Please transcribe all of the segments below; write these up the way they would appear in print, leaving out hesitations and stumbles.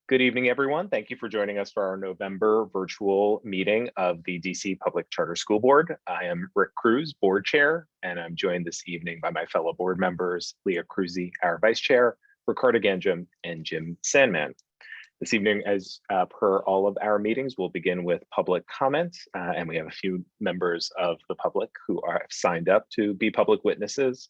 Good evening, everyone. Thank you for joining us for our November virtual meeting of the DC Public Charter School Board. I am Rick Cruz, Board Chair, and I'm joined this evening by my fellow board members, Leah Cruzy, our Vice Chair, Ricardo Ganjam, and Jim Sandman. This evening, as per all of our meetings, we'll begin with public comments, and we have a few members of the public who are signed up to be public witnesses.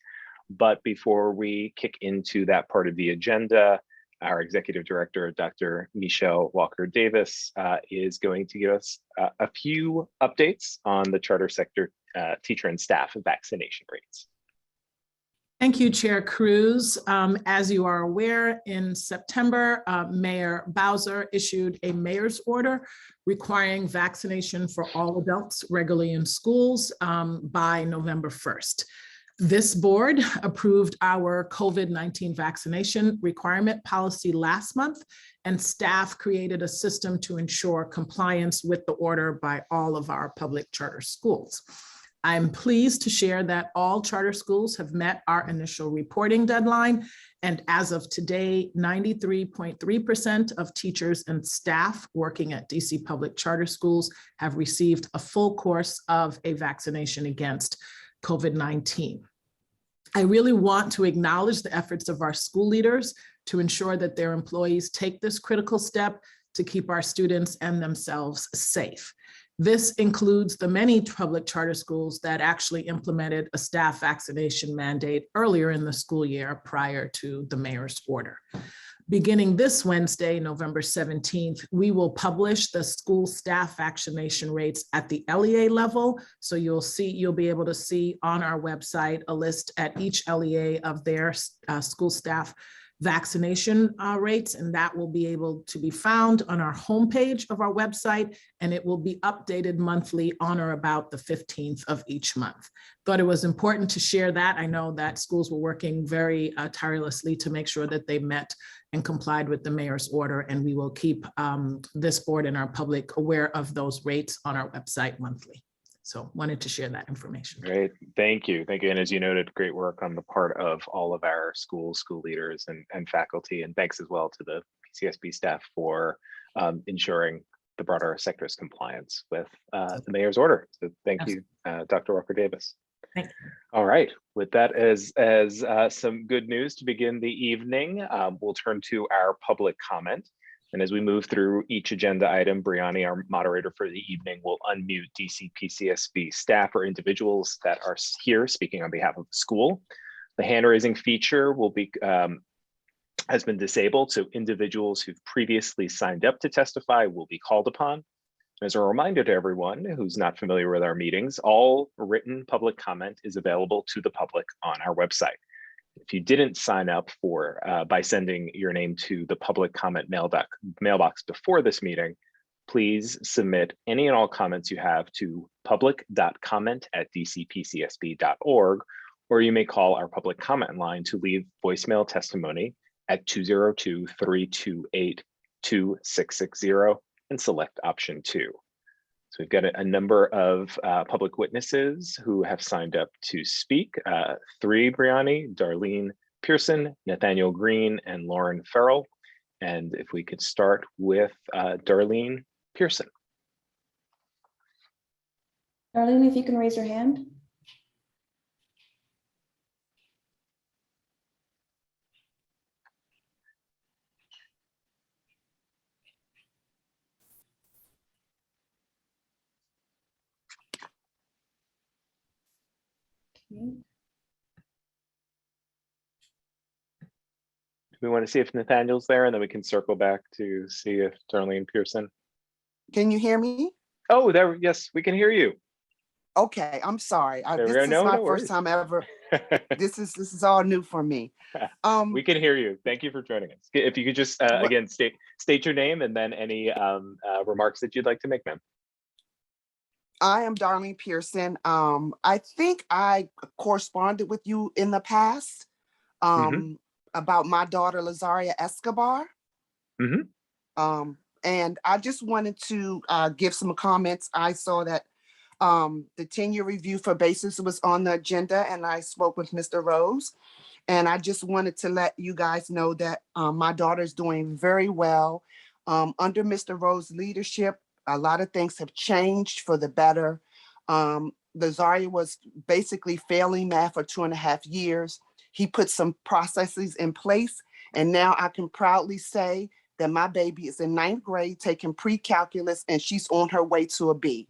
But before we kick into that part of the agenda, our Executive Director, Dr. Michelle Walker-Davis, is going to give us a few updates on the charter sector teacher and staff vaccination rates. Thank you, Chair Cruz. As you are aware, in September, Mayor Bowser issued a mayor's order requiring vaccination for all adults regularly in schools by November 1st. This board approved our COVID-19 vaccination requirement policy last month, and staff created a system to ensure compliance with the order by all of our public charter schools. I'm pleased to share that all charter schools have met our initial reporting deadline, and as of today, 93.3% of teachers and staff working at DC Public Charter Schools have received a full course of a vaccination against COVID-19. I really want to acknowledge the efforts of our school leaders to ensure that their employees take this critical step to keep our students and themselves safe. This includes the many public charter schools that actually implemented a staff vaccination mandate earlier in the school year prior to the mayor's order. Beginning this Wednesday, November 17th, we will publish the school staff vaccination rates at the LEA level. So you'll be able to see on our website a list at each LEA of their school staff vaccination rates, and that will be able to be found on our homepage of our website, and it will be updated monthly on or about the 15th of each month. Thought it was important to share that. I know that schools were working very tirelessly to make sure that they met and complied with the mayor's order, and we will keep this board and our public aware of those rates on our website monthly. So wanted to share that information. Great, thank you. Thank you. And as you noted, great work on the part of all of our school leaders and faculty. And thanks as well to the PCSB staff for ensuring the broader sector's compliance with the mayor's order. So thank you, Dr. Walker-Davis. Thank you. All right, with that as some good news to begin the evening, we'll turn to our public comment. And as we move through each agenda item, Brianni, our moderator for the evening, will unmute DC PCSB staff or individuals that are here speaking on behalf of the school. The hand raising feature will be has been disabled, so individuals who've previously signed up to testify will be called upon. As a reminder to everyone who's not familiar with our meetings, all written public comment is available to the public on our website. If you didn't sign up for by sending your name to the public comment mailbox before this meeting, please submit any and all comments you have to public.comment@dcpcsb.org, or you may call our public comment line to leave voicemail testimony at 202-328-2660 and select option 2. So we've got a number of public witnesses who have signed up to speak. 3, Brianni, Darlene Pearson, Nathaniel Green, and Lauren Farrell. And if we could start with Darlene Pearson. Darlene, if you can raise your hand. Do we want to see if Nathaniel's there, and then we can circle back to see if Darlene Pearson. Can you hear me? Oh, there. Yes, we can hear you. Okay, I'm sorry. This is no my worries. first time ever. This is all new for me. We can hear you. Thank you for joining us. If you could just again state your name and then any remarks that you'd like to make, ma'am. I am Darlene Pearson. I think I corresponded with you in the past about my daughter, Lazaria Escobar. And I just wanted to give some comments. I saw that the 10-year review for basis was on the agenda, and I spoke with Mr. Rose. And I just wanted to let you guys know that my daughter's doing very well. Under Mr. Rowe's leadership, a lot of things have changed for the better. Lazaria was basically failing math for 2.5 years. He put some processes in place, and now I can proudly say that my baby is in 9th grade taking pre-calculus, and she's on her way to a B.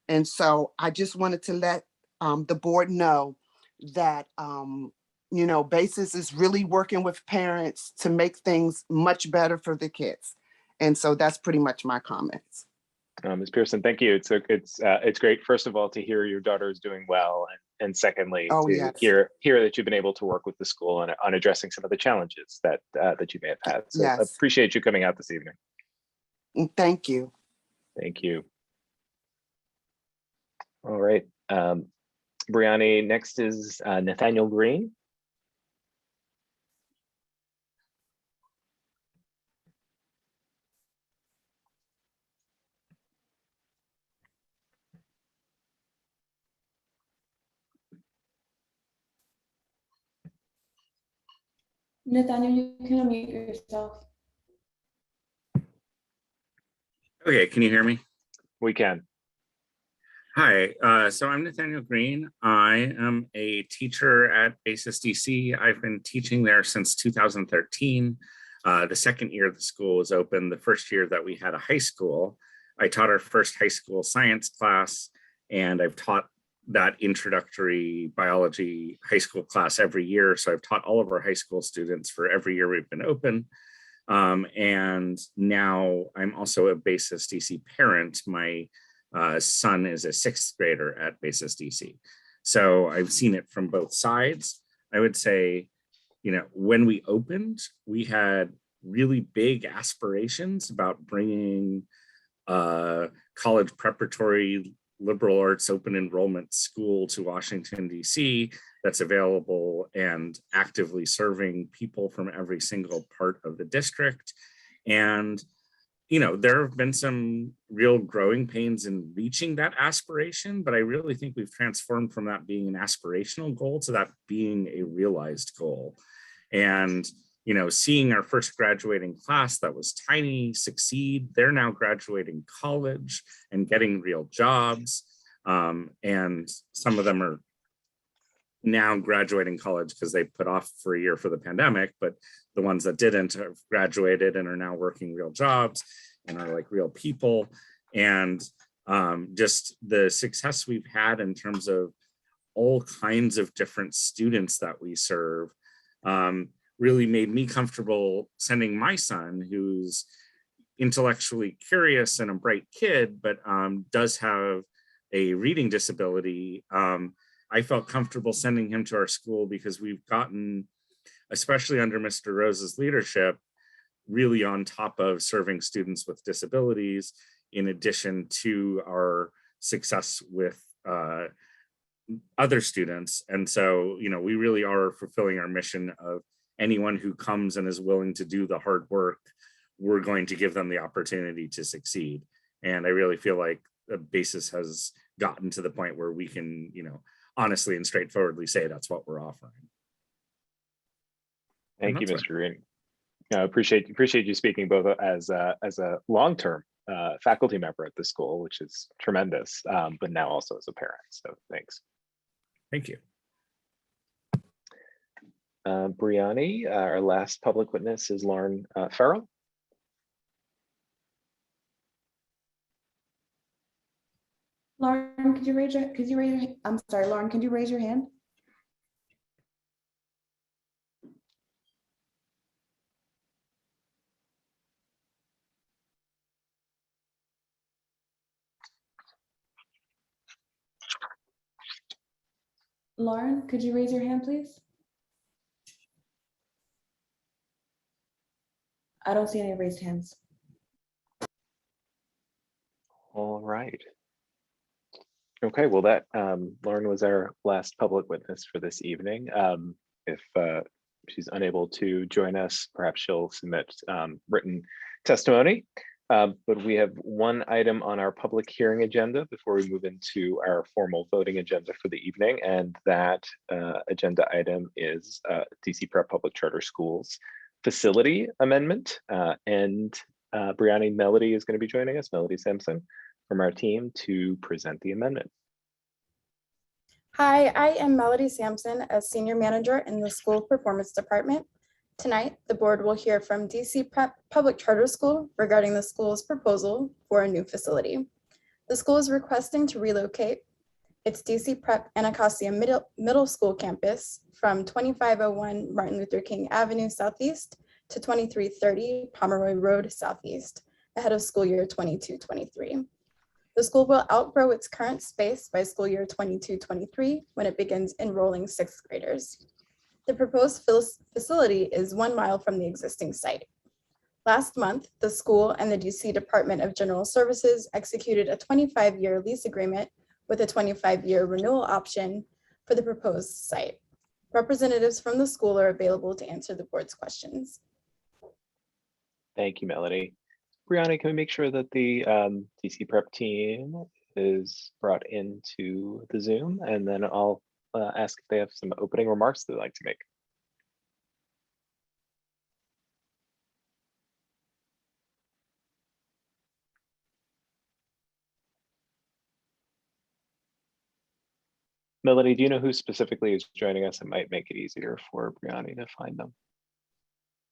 And so I just wanted to let the board know that, BASIS is really working with parents to make things much better for the kids. And so that's pretty much my comments. Ms. Pearson, thank you. It's great, first of all, to hear your daughter is doing well, and secondly, Oh, to yes. hear that you've been able to work with the school on addressing some of the challenges that you may have had. So Yes. appreciate you coming out this evening. Thank you. Thank you. All right, Brianni, next is Nathaniel Green. Nathaniel, you can unmute yourself. Okay, can you hear me? We can. Hi, so I'm Nathaniel Green. I am a teacher at BASIS DC. I've been teaching there since 2013. The second year the school was open, the first year that we had a high school. I taught our first high school science class, and I've taught that introductory biology high school class every year. So I've taught all of our high school students for every year we've been open. And now I'm also a BASIS DC parent. My son is a 6th grader at BASIS DC. So I've seen it from both sides. I would say, when we opened, we had really big aspirations about bringing college preparatory liberal arts open enrollment school to Washington, DC, that's available and actively serving people from every single part of the district. And, there have been some real growing pains in reaching that aspiration, but I really think we've transformed from that being an aspirational goal to that being a realized goal. And, seeing our first graduating class that was tiny succeed, they're now graduating college and getting real jobs. And some of them are now graduating college because they put off for a year for the pandemic, but the ones that didn't have graduated and are now working real jobs and are like real people. And just the success we've had in terms of all kinds of different students that we serve really made me comfortable sending my son, who's intellectually curious and a bright kid, but does have a reading disability. I felt comfortable sending him to our school because we've gotten, especially under Mr. Rose's leadership, really on top of serving students with disabilities, in addition to our success with other students. And so, we really are fulfilling our mission of anyone who comes and is willing to do the hard work, we're going to give them the opportunity to succeed. And I really feel like the BASIS has gotten to the point where we can, honestly and straightforwardly say that's what we're offering. Thank you, Mr. Green. Appreciate you speaking both as a long-term faculty member at the school, which is tremendous, but now also as a parent. So thanks. Thank you. Brianni, our last public witness is Lauren Farrell. Lauren, could you raise your, I'm sorry, Lauren, can you raise your hand? Lauren, could you raise your hand, please? I don't see any raised hands. All right. Okay, well, that Lauren was our last public witness for this evening. If she's unable to join us, perhaps she'll submit written testimony. But we have one item on our public hearing agenda before we move into our formal voting agenda for the evening, and that agenda item is DC Prep Public Charter Schools facility amendment and Brianni, Melody is going to be joining us, Melody Sampson from our team, to present the amendment. Hi, I am Melody Sampson, a senior manager in the School Performance Department. Tonight, the board will hear from DC Prep Public Charter School regarding the school's proposal for a new facility. The school is requesting to relocate its DC Prep Anacostia Middle School campus from 2501 Martin Luther King Avenue Southeast to 2330 Pomeroy Road Southeast, ahead of school year 22-23. The school will outgrow its current space by school year 22-23 when it begins enrolling sixth graders. The proposed facility is 1 mile from the existing site. Last month, the school and the DC Department of General Services executed a 25-year lease agreement with a 25-year renewal option for the proposed site. Representatives from the school are available to answer the board's questions. Thank you, Melody. Brianni, can we make sure that the DC Prep team is brought into the Zoom, and then I'll ask if they have some opening remarks they'd like to make. Melody, do you know who specifically is joining us? It might make it easier for Brianni to find them.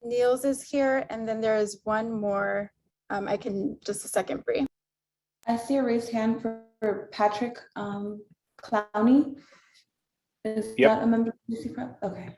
Niels is here, and then there is one more. I can just a second, Bree. I see a raised hand for Patrick Clowney. Is that a member of DC Prep? Okay.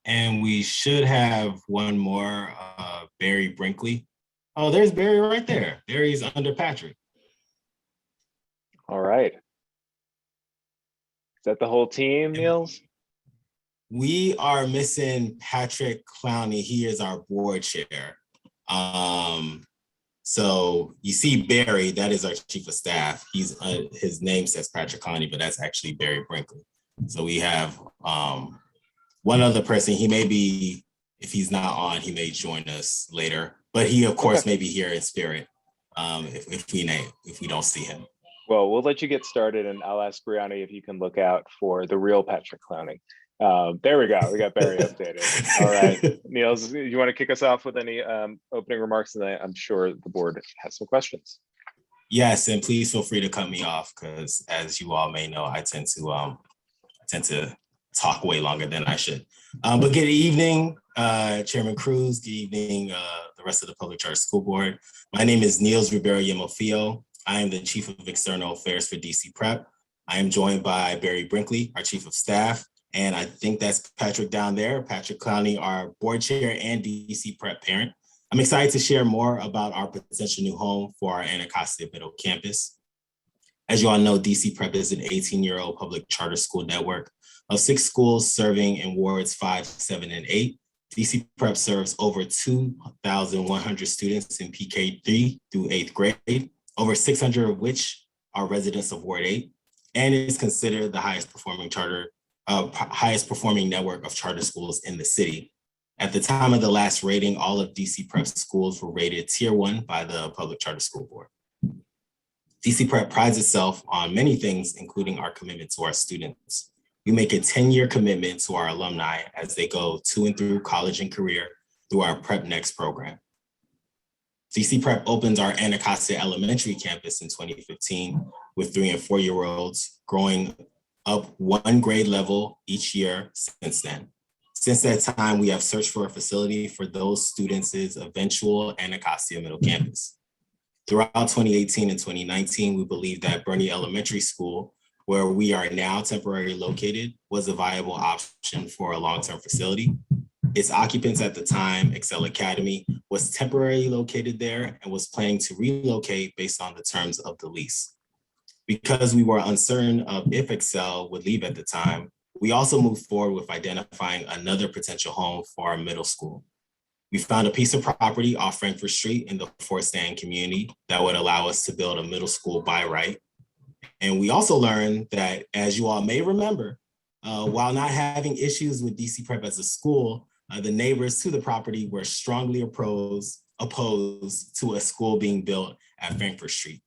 And we should have one more, Barry Brinkley. Oh, there's Barry right there. Barry's under Patrick. All right. Is that the whole team, Niels? We are missing Patrick Clowney. He is our board chair. So you see Barry, that is our chief of staff. He's his name says Patrick Clowney, but that's actually Barry Brinkley. So we have one other person. He may be, if he's not on, he may join us later. But he, of course, may be here in spirit if we don't see him. Well, we'll let you get started, and I'll ask Brianni if you can look out for the real Patrick Clowney. There we go. We got Barry updated. All right, Niels, you want to kick us off with any opening remarks? And I'm sure the board has some questions. Yes, and please feel free to cut me off because, as you all may know, I tend to talk way longer than I should. But good evening, Chairman Cruz. Good evening, the rest of the Public Charter School Board. My name is Niels Rivera Yemofio. I am the Chief of External Affairs for DC Prep. I am joined by Barry Brinkley, our Chief of Staff, and I think that's Patrick down there, Patrick Clowney, our Board Chair and DC Prep parent. I'm excited to share more about our potential new home for our Anacostia Middle Campus. As you all know, DC Prep is an 18-year-old public charter school network of 6 schools serving in wards 5, 7, and 8. DC Prep serves over 2,100 students in PK3 through 8th grade, over 600 of which are residents of Ward 8, and is considered the highest performing network of charter schools in the city. At the time of the last rating, all of DC Prep schools were rated Tier 1 by the Public Charter School Board. DC Prep prides itself on many things, including our commitment to our students. We make a 10-year commitment to our alumni as they go to and through college and career through our Prep Next program. DC Prep opens our Anacostia Elementary campus in 2015 with 3- and 4-year-olds, growing up 1 grade level each year since then. Since that time, we have searched for a facility for those students' eventual Anacostia Middle Campus. Throughout 2018 and 2019, we believe that Bernie Elementary School, where we are now temporarily located, was a viable option for a long-term facility. Its occupants at the time, Excel Academy, was temporarily located there and was planning to relocate based on the terms of the lease. Because we were uncertain of if Excel would leave at the time, we also moved forward with identifying another potential home for our middle school. We found a piece of property off Frankfurt Street in the Fort Stanton community that would allow us to build a middle school by right. And we also learned that, as you all may remember, While not having issues with DC Prep as a school, the neighbors to the property were strongly opposed to a school being built at Frankfurt Street.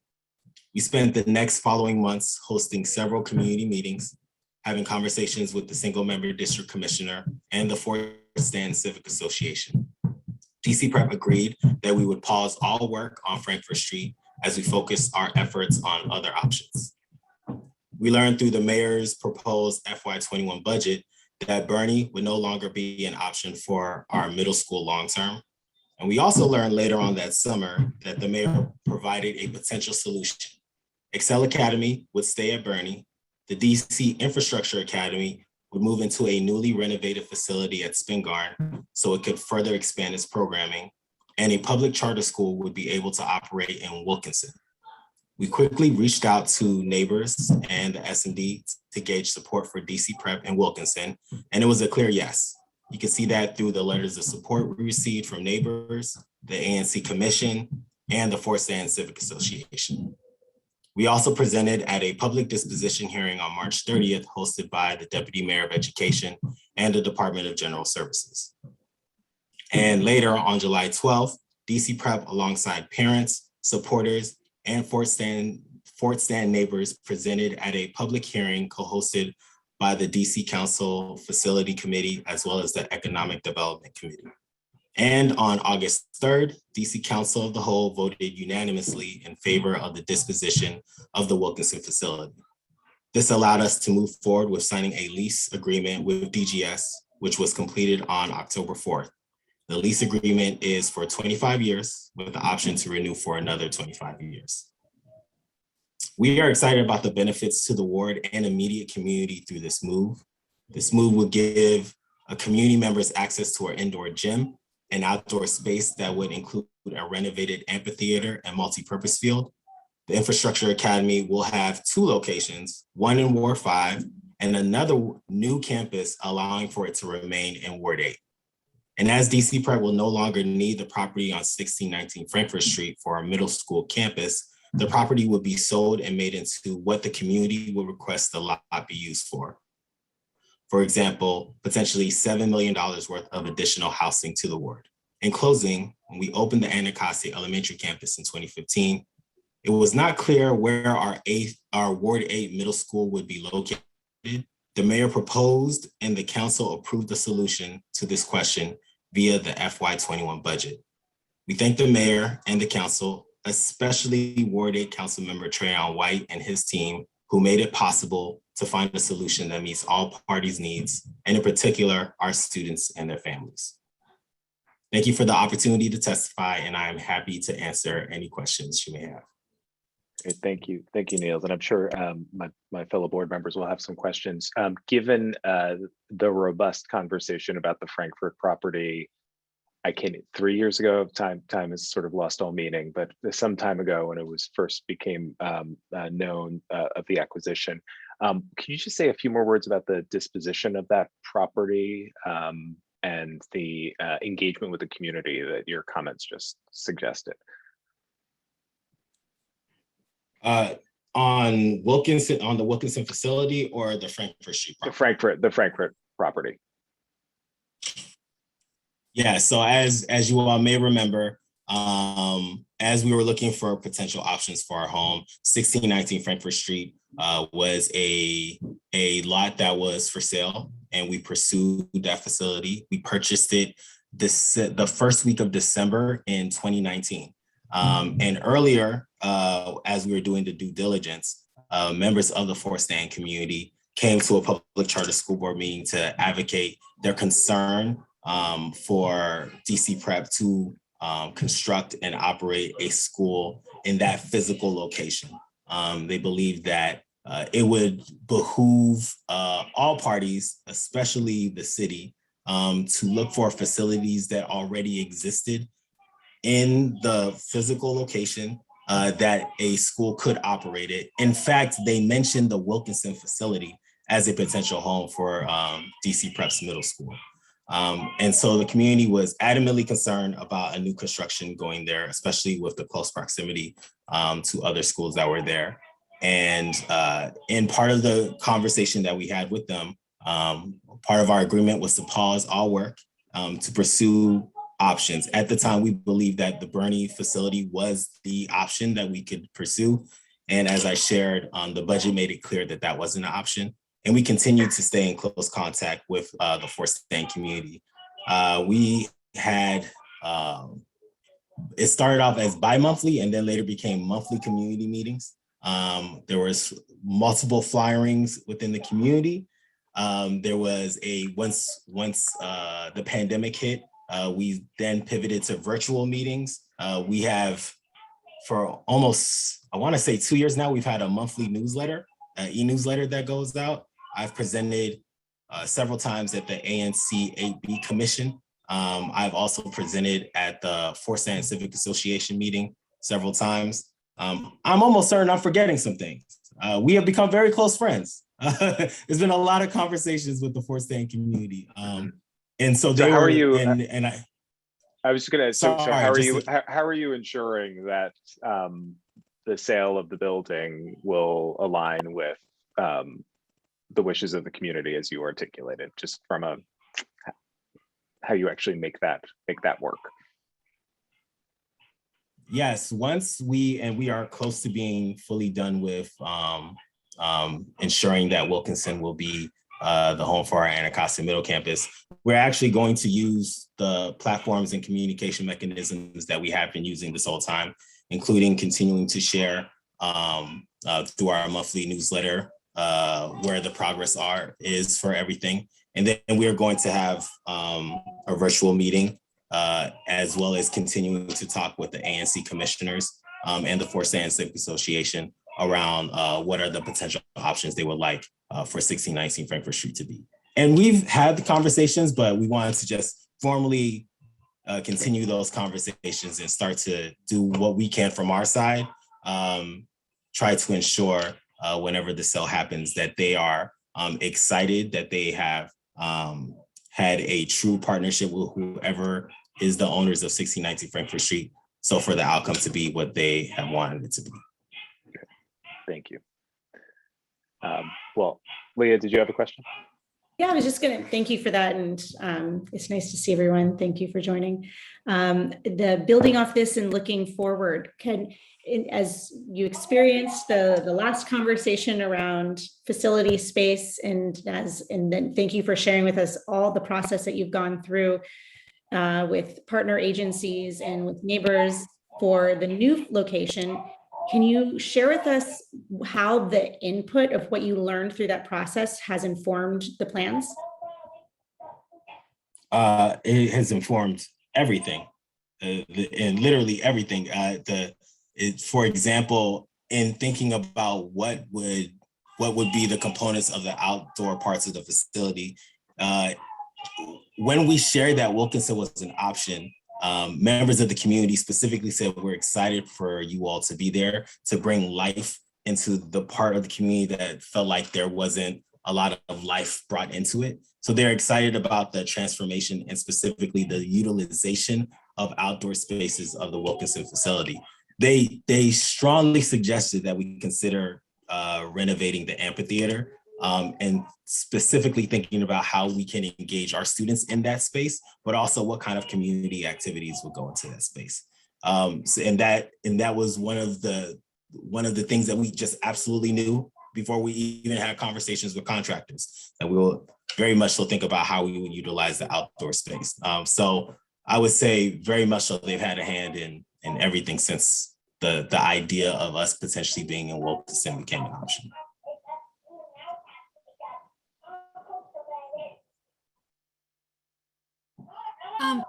We spent the next following months hosting several community meetings, having conversations with the single member district commissioner and the Fort Stand Civic Association. DC Prep agreed that we would pause all work on Frankfurt Street as we focused our efforts on other options. We learned through the mayor's proposed FY21 budget that Bernie would no longer be an option for our middle school long-term. And we also learned later on that summer that the mayor provided a potential solution. Excel Academy would stay at Bernie. The DC Infrastructure Academy would move into a newly renovated facility at Spingarn so it could further expand its programming, and a public charter school would be able to operate in Wilkinson. We quickly reached out to neighbors and the S&D to gauge support for DC Prep in Wilkinson, and it was a clear yes. You can see that through the letters of support we received from neighbors, the ANC Commission, and the Fort Stand Civic Association. We also presented at a public disposition hearing on March 30th, hosted by the Deputy Mayor of Education and the Department of General Services. And later on July 12th, DC Prep, alongside parents, supporters, and Fort Stand neighbors, presented at a public hearing co-hosted by the DC Council Facility Committee, as well as the Economic Development Committee. And on August 3rd, DC Council of the Whole voted unanimously in favor of the disposition of the Wilkinson facility. This allowed us to move forward with signing a lease agreement with DGS, which was completed on October 4th. The lease agreement is for 25 years with the option to renew for another 25 years. We are excited about the benefits to the ward and immediate community through this move. This move will give community members access to our indoor gym, an outdoor space that would include a renovated amphitheater and multi-purpose field. The Infrastructure Academy will have 2 locations, one in Ward 5 and another new campus allowing for it to remain in Ward 8. And as DC Prep will no longer need the property on 1619 Frankfurt Street for our middle school campus, the property would be sold and made into what the community would request the lot be used for. For example, potentially $7 million worth of additional housing to the ward. In closing, when we opened the Anacostia Elementary Campus in 2015, it was not clear where our Ward 8 middle school would be located. The mayor proposed and the council approved the solution to this question via the FY21 budget. We thank the mayor and the council, especially Ward 8 Councilmember Trayon White and his team, who made it possible to find a solution that meets all parties' needs, and in particular, our students and their families. Thank you for the opportunity to testify, and I am happy to answer any questions you may have. Great, thank you, Niels, and I'm sure my fellow board members will have some questions. Given the robust conversation about the Frankfurt property, 3 years ago, time has sort of lost all meaning, but some time ago when it was first became known of the acquisition, can you just say a few more words about the disposition of that property and the engagement with the community that your comments just suggested? On the Wilkinson facility or the Frankfurt Street property? The Frankfurt property. Yeah, so as you all may remember, as we were looking for potential options for our home, 1619 Frankfurt Street was a lot that was for sale, and we pursued that facility. We purchased it the first week of December in 2019. And earlier, as we were doing the due diligence, members of the Fort Stand community came to a public charter school board meeting to advocate their concern for DC Prep to construct and operate a school in that physical location. They believe that it would behoove all parties, especially the city, to look for facilities that already existed in the physical location that a school could operate it. In fact, they mentioned the Wilkinson facility as a potential home for DC Prep's middle school. And so the community was adamantly concerned about a new construction going there, especially with the close proximity to other schools that were there. And in part of the conversation that we had with them, Part of our agreement was to pause all work to pursue options. At the time, we believed that the Bernie facility was the option that we could pursue. And as I shared, the budget made it clear that that wasn't an option. And we continued to stay in close contact with the Fort Stanton community. We had, it started off as bi-monthly and then later became monthly community meetings. There was multiple flyerings within the community. There was once the pandemic hit, we then pivoted to virtual meetings. We have, for almost, I want to say 2 years now, we've had a monthly newsletter, e-newsletter that goes out. I've presented several times at the ANC 8B Commission. I've also presented at the Fort Stanton Civic Association meeting several times. I'm almost certain I'm forgetting some things. We have become very close friends. There's been a lot of conversations with the Fort Stanton community. And so how are you? I was just gonna. So sorry, how are you ensuring that the sale of the building will align with the wishes of the community as you articulated, just from how you actually make that work? Yes, once we are close to being fully done with ensuring that Wilkinson will be the home for our Anacostia Middle Campus, we're actually going to use the platforms and communication mechanisms that we have been using this whole time, including continuing to share through our monthly newsletter where the progress is for everything. And then we are going to have a virtual meeting as well as continuing to talk with the ANC commissioners and the Fort Stanton Civic Association around what are the potential options they would like for 1619 Frankfurt Street to be. And we've had the conversations, but we wanted to just formally continue those conversations and start to do what we can from our side, try to ensure whenever the sale happens that they are excited, that they have had a true partnership with whoever is the owners of 1619 Frankfurt Street. So for the outcome to be what they have wanted it to be. Okay. Thank you. Well, Leah, did you have a question? Yeah, I was just going to thank you for that. And it's nice to see everyone. Thank you for joining. The building off this and looking forward, as you experienced the last conversation around facility space, and then thank you for sharing with us all the process that you've gone through with partner agencies and with neighbors for the new location. Can you share with us how the input of what you learned through that process has informed the plans? It has informed everything, and literally everything. For example, in thinking about what would be the components of the outdoor parts of the facility, when we shared that Wilkinson was an option, members of the community specifically said, we're excited for you all to be there to bring life into the part of the community that felt like there wasn't a lot of life brought into it. So they're excited about the transformation and specifically the utilization of outdoor spaces of the Wilkinson facility. They strongly suggested that we consider renovating the amphitheater and specifically thinking about how we can engage our students in that space, but also what kind of community activities would go into that space. And that was one of the things that we just absolutely knew before we even had conversations with contractors, that we will very much so think about how we would utilize the outdoor space. So I would say very much so they've had a hand in everything since the idea of us potentially being in Wilkinson became an option.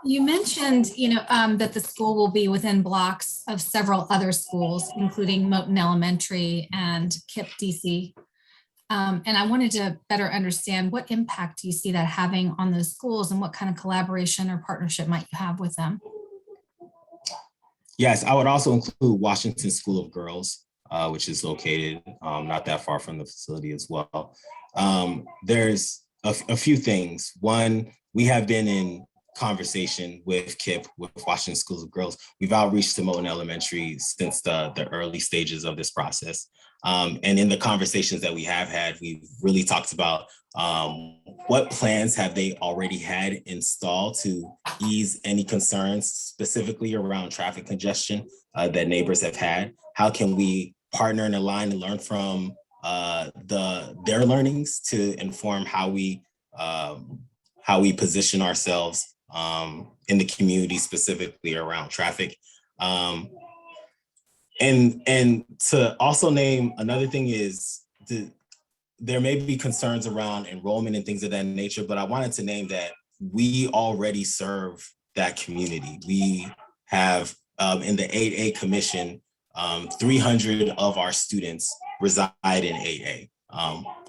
You mentioned, that the school will be within blocks of several other schools, including Moton Elementary and KIPP DC. And I wanted to better understand what impact do you see that having on those schools, and what kind of collaboration or partnership might you have with them? Yes, I would also include Washington School of Girls, which is located not that far from the facility as well. There's a few things. One, we have been in conversation with KIPP, with Washington Schools of Girls. We've outreached to Moton Elementary since the early stages of this process. And in the conversations that we have had, we've really talked about what plans have they already had installed to ease any concerns specifically around traffic congestion that neighbors have had? How can we partner and align and learn from their learnings to inform how we position ourselves in the community, specifically around traffic? And to also name another thing is there may be concerns around enrollment and things of that nature, but I wanted to name that we already serve that community. We have in the 8A commission, 300 of our students reside in 8A.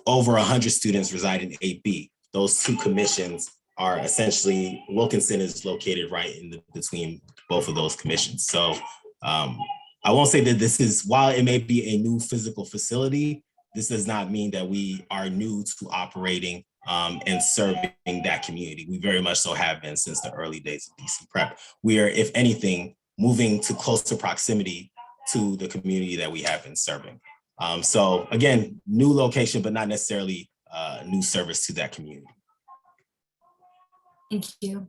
Over 100 students reside in 8B. Those two commissions are essentially, Wilkinson is located right in between both of those commissions. So I won't say that this is, while it may be a new physical facility, this does not mean that we are new to operating and serving that community. We very much so have been since the early days of DC Prep. We are, if anything, moving to closer proximity to the community that we have been serving. So again, new location, but not necessarily new service to that community. Thank you.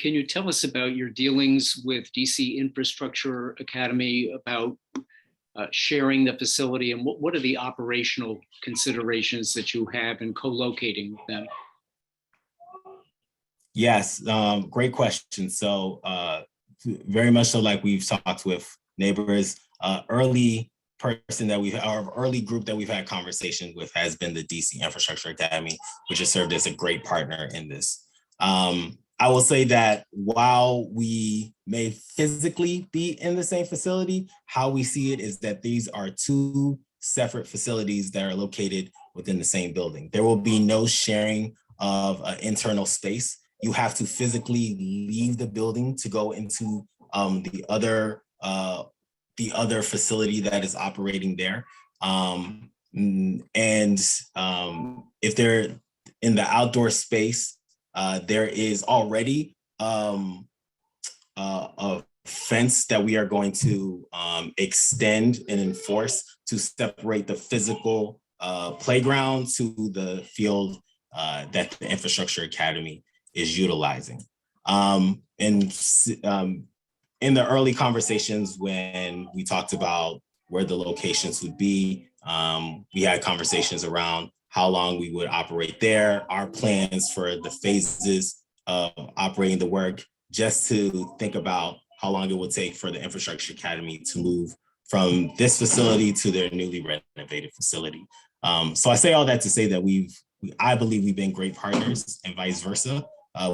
Can you tell us about your dealings with DC Infrastructure Academy about sharing the facility, and what are the operational considerations that you have in co-locating with them? Yes, great question. So very much so, like we've talked with neighbors, early group that we've had conversation with has been the DC Infrastructure Academy, which has served as a great partner in this. I will say that while we may physically be in the same facility, how we see it is that these are two separate facilities that are located within the same building. There will be no sharing of internal space. You have to physically leave the building to go into the other facility that is operating there. If they're in the outdoor space, there is already a fence that we are going to extend and enforce to separate the physical playground to the field that the Infrastructure Academy is utilizing. In the early conversations when we talked about where the locations would be, we had conversations around how long we would operate there, our plans for the phases of operating the work, just to think about how long it would take for the Infrastructure Academy to move from this facility to their newly renovated facility. So I say all that to say that I believe we've been great partners and vice versa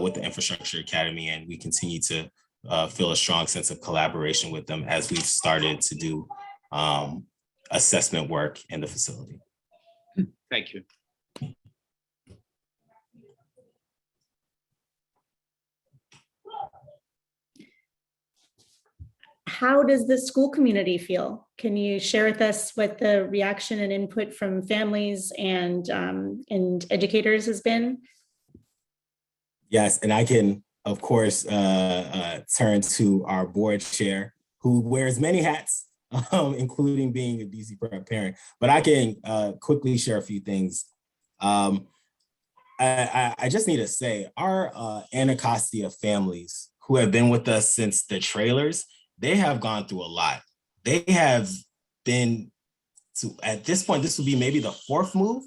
with the Infrastructure Academy, and we continue to feel a strong sense of collaboration with them as we've started to do assessment work in the facility. Thank you. How does the school community feel? Can you share with us what the reaction and input from families and educators has been? Yes, and I can, of course, turn to our board chair, who wears many hats, including being a DC Prep parent. But I can quickly share a few things. I just need to say, our Anacostia families who have been with us since the trailers, they have gone through a lot. They have been to, at this point, this will be maybe the fourth move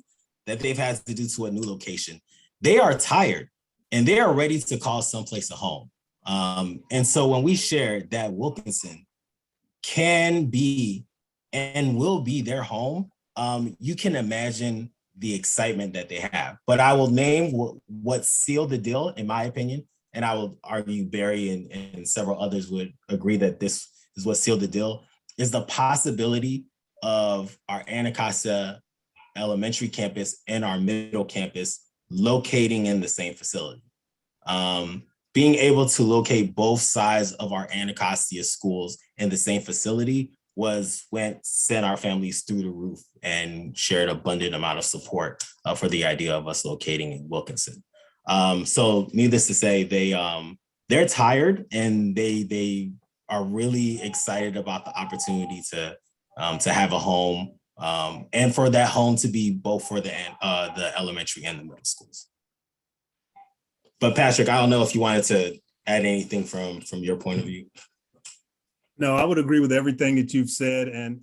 that they've had to do to a new location. They are tired and they are ready to call someplace a home. And so when we shared that Wilkinson can be and will be their home, you can imagine the excitement that they have. But I will name what sealed the deal, in my opinion, and I will argue Barry and several others would agree that this is what sealed the deal, is the possibility of our Anacostia elementary campus and our middle campus locating in the same facility. Being able to locate both sides of our Anacostia schools in the same facility sent our families through the roof and shared abundant amount of support for the idea of us locating in Wilkinson. So needless to say, they're tired and they are really excited about the opportunity to have a home and for that home to be both for the elementary and the middle schools. But Patrick, I don't know if you wanted to add anything from your point of view. No, I would agree with everything that you've said, and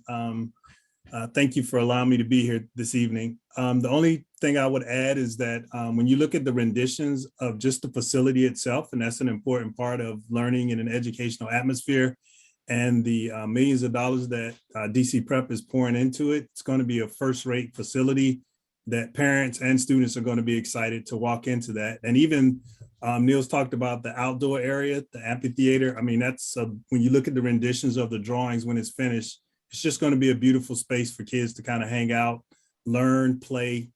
thank you for allowing me to be here this evening. The only thing I would add is that when you look at the renditions of just the facility itself, and that's an important part of learning in an educational atmosphere, and the millions of dollars that DC Prep is pouring into it, it's going to be a first-rate facility that parents and students are going to be excited to walk into that. And even Neil's talked about the outdoor area, the amphitheater. I mean, that's when you look at the renditions of the drawings when it's finished, it's just going to be a beautiful space for kids to kind of hang out, learn, play.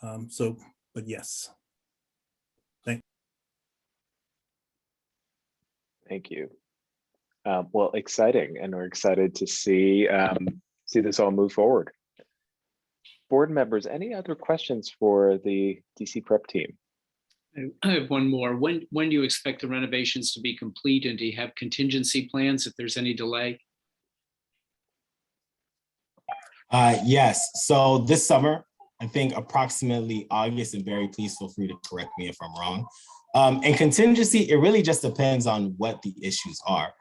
But yes. Thank you. Well, exciting, and we're excited to see this all move forward. Board members, any other questions for the DC Prep team? I have one more. When do you expect the renovations to be complete, and do you have contingency plans if there's any delay? Yes, so this summer, I think approximately August, and Barry, please feel free to correct me if I'm wrong. And contingency, it really just depends on what the issues are.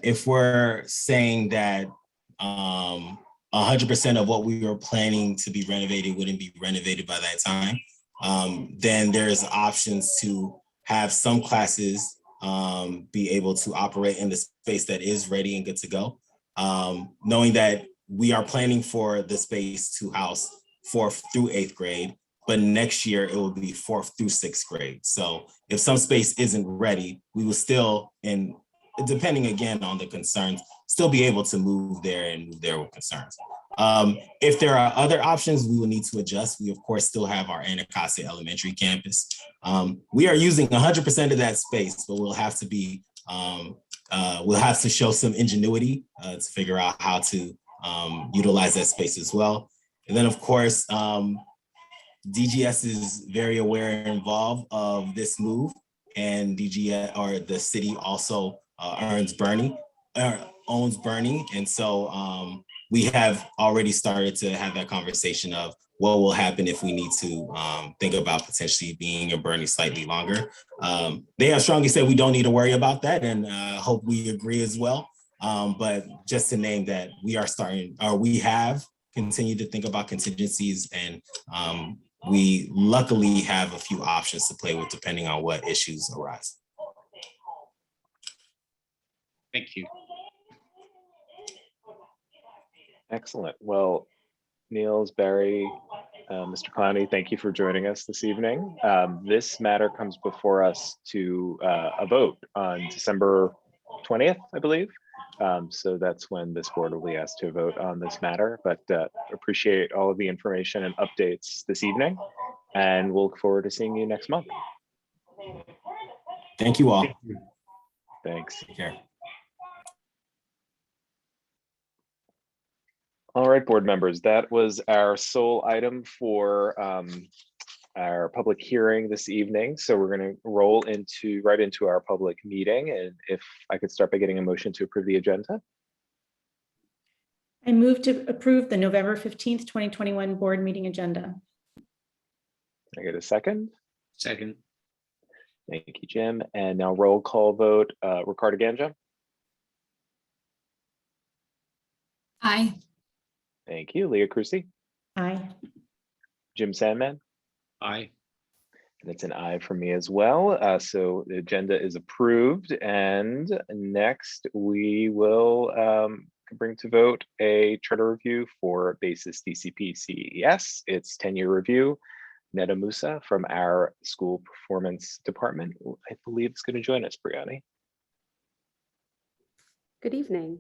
If we're saying that 100% of what we were planning to be renovated wouldn't be renovated by that time, then there's options to have some classes be able to operate in the space that is ready and good to go. Knowing that we are planning for the space to house 4th through 8th grade, but next year it will be 4th through 6th grade. So if some space isn't ready, we will still, and depending again on the concerns, still be able to move there and move there with concerns. If there are other options, we will need to adjust. We of course still have our Anacostia Elementary campus. We are using 100% of that space, but we'll have to be, we'll have to show some ingenuity to figure out how to utilize that space as well. And then of course, DGS is very aware and involved of this move, and DGS, or the city, also owns Bernie. And so we have already started to have that conversation of what will happen if we need to think about potentially being in Bernie slightly longer. They have strongly said we don't need to worry about that, and hope we agree as well. But just to name that, we are starting, or we have continued to think about contingencies, and we luckily have a few options to play with depending on what issues arise. Thank you. Excellent. Well, Niels, Barry, Mr. Clowney, thank you for joining us this evening. This matter comes before us to a vote on December 20th, I believe. So that's when this board will be asked to vote on this matter, but appreciate all of the information and updates this evening, and we'll look forward to seeing you next month. Thank you all. Thanks. Take care. All right, board members, that was our sole item for our public hearing this evening. So we're going to roll right into our public meeting. And if I could start by getting a motion to approve the agenda. I move to approve the November 15th, 2021 board meeting agenda. Can I get a second? Second. Thank you, Jim. And now roll call vote, Ricardo Ganja. Aye. Thank you. Leah Crucy. Aye. Jim Sandman. Aye. And it's an aye for me as well. So the agenda is approved. And next we will bring to vote a charter review for Basis DCP CES. It's 10-year review. Neda Musa from our school performance department, I believe, is going to join us, Brianni. Good evening.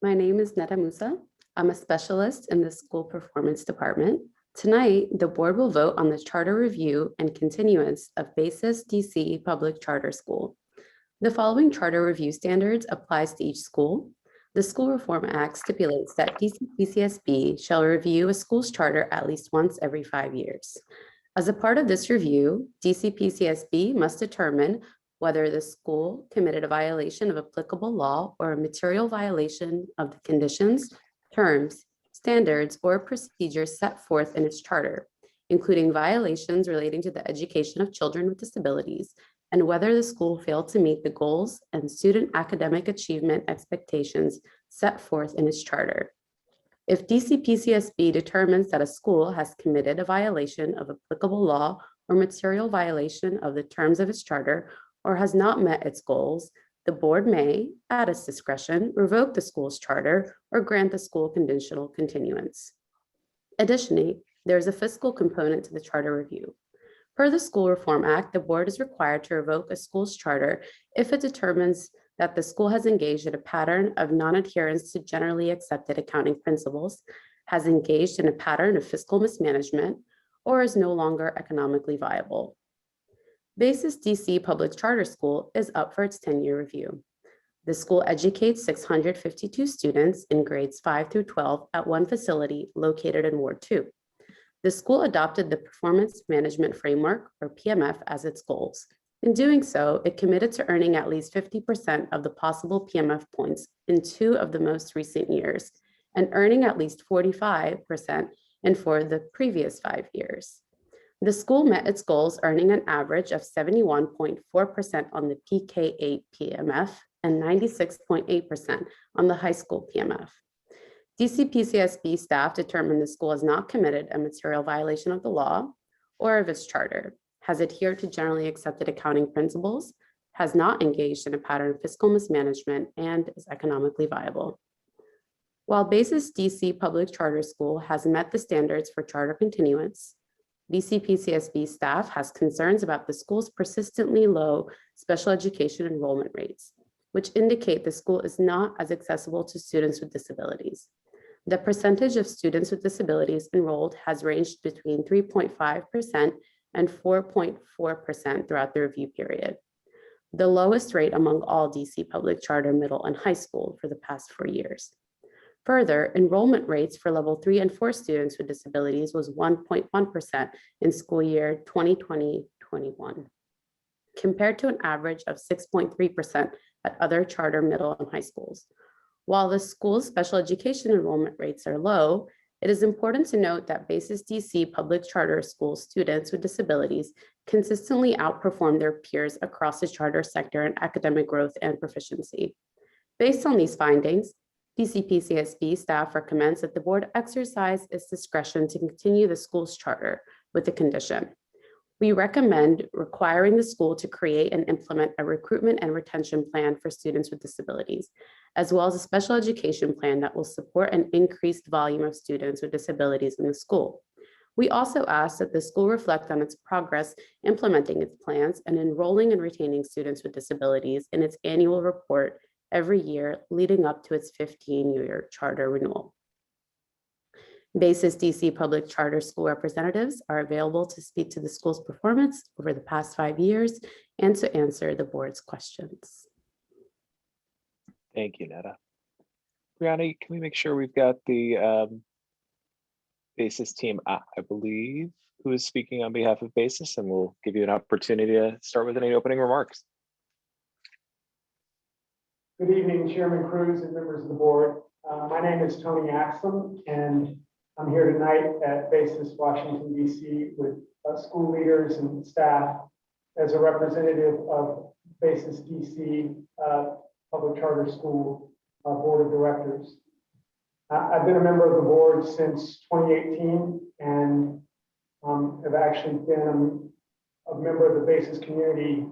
My name is Neda Musa. I'm a specialist in the school performance department. Tonight, the board will vote on the charter review and continuance of Basis DC Public Charter School. The following charter review standards applies to each school. The School Reform Act stipulates that DC PCSB shall review a school's charter at least once every 5 years. As a part of this review, DC PCSB must determine whether the school committed a violation of applicable law or a material violation of the conditions, terms, standards, or procedures set forth in its charter, including violations relating to the education of children with disabilities, and whether the school failed to meet the goals and student academic achievement expectations set forth in its charter. If DC-PCSB determines that a school has committed a violation of applicable law or material violation of the terms of its charter or has not met its goals, the board may, at its discretion, revoke the school's charter or grant the school conditional continuance. Additionally, there is a fiscal component to the charter review. Per the School Reform Act, the board is required to revoke a school's charter if it determines that the school has engaged in a pattern of non-adherence to generally accepted accounting principles, has engaged in a pattern of fiscal mismanagement, or is no longer economically viable. Basis DC Public Charter School is up for its 10-year review. The school educates 652 students in grades 5 through 12 at one facility located in Ward 2. The school adopted the Performance Management Framework, or PMF, as its goals. In doing so, it committed to earning at least 50% of the possible PMF points in 2 of the most recent years, and earning at least 45% in 4 of the previous 5 years. The school met its goals, earning an average of 71.4% on the PK8 PMF and 96.8% on the high school PMF. DC-PCSB staff determined the school has not committed a material violation of the law or of its charter, has adhered to generally accepted accounting principles, has not engaged in a pattern of fiscal mismanagement, and is economically viable. While Basis DC Public Charter School has met the standards for charter continuance, DC-PCSB staff has concerns about the school's persistently low special education enrollment rates, which indicate the school is not as accessible to students with disabilities. The percentage of students with disabilities enrolled has ranged between 3.5% and 4.4% throughout the review period, the lowest rate among all DC public charter middle and high school for the past 4 years. Further, enrollment rates for level 3 and 4 students with disabilities was 1.1% in school year 2020-21, compared to an average of 6.3% at other charter middle and high schools. While the school's special education enrollment rates are low, it is important to note that Basis DC public charter school students with disabilities consistently outperform their peers across the charter sector in academic growth and proficiency. Based on these findings, DC-PCSB staff recommends that the board exercise its discretion to continue the school's charter with a condition. We recommend requiring the school to create and implement a recruitment and retention plan for students with disabilities, as well as a special education plan that will support an increased volume of students with disabilities in the school. We also ask that the school reflect on its progress implementing its plans and enrolling and retaining students with disabilities in its annual report every year leading up to its 15-year charter renewal. Basis DC Public Charter School representatives are available to speak to the school's performance over the past 5 years and to answer the board's questions. Thank you, Netta. Brianna, can we make sure we've got the Basis team, I believe, who is speaking on behalf of Basis, and we'll give you an opportunity to start with any opening remarks. Good evening, Chairman Cruz and members of the board. My name is Tony Axum, and I'm here tonight at Basis, Washington, D.C. with school leaders and staff as a representative of Basis D.C. Public Charter School Board of Directors. I've been a member of the board since 2018 and have actually been a member of the Basis community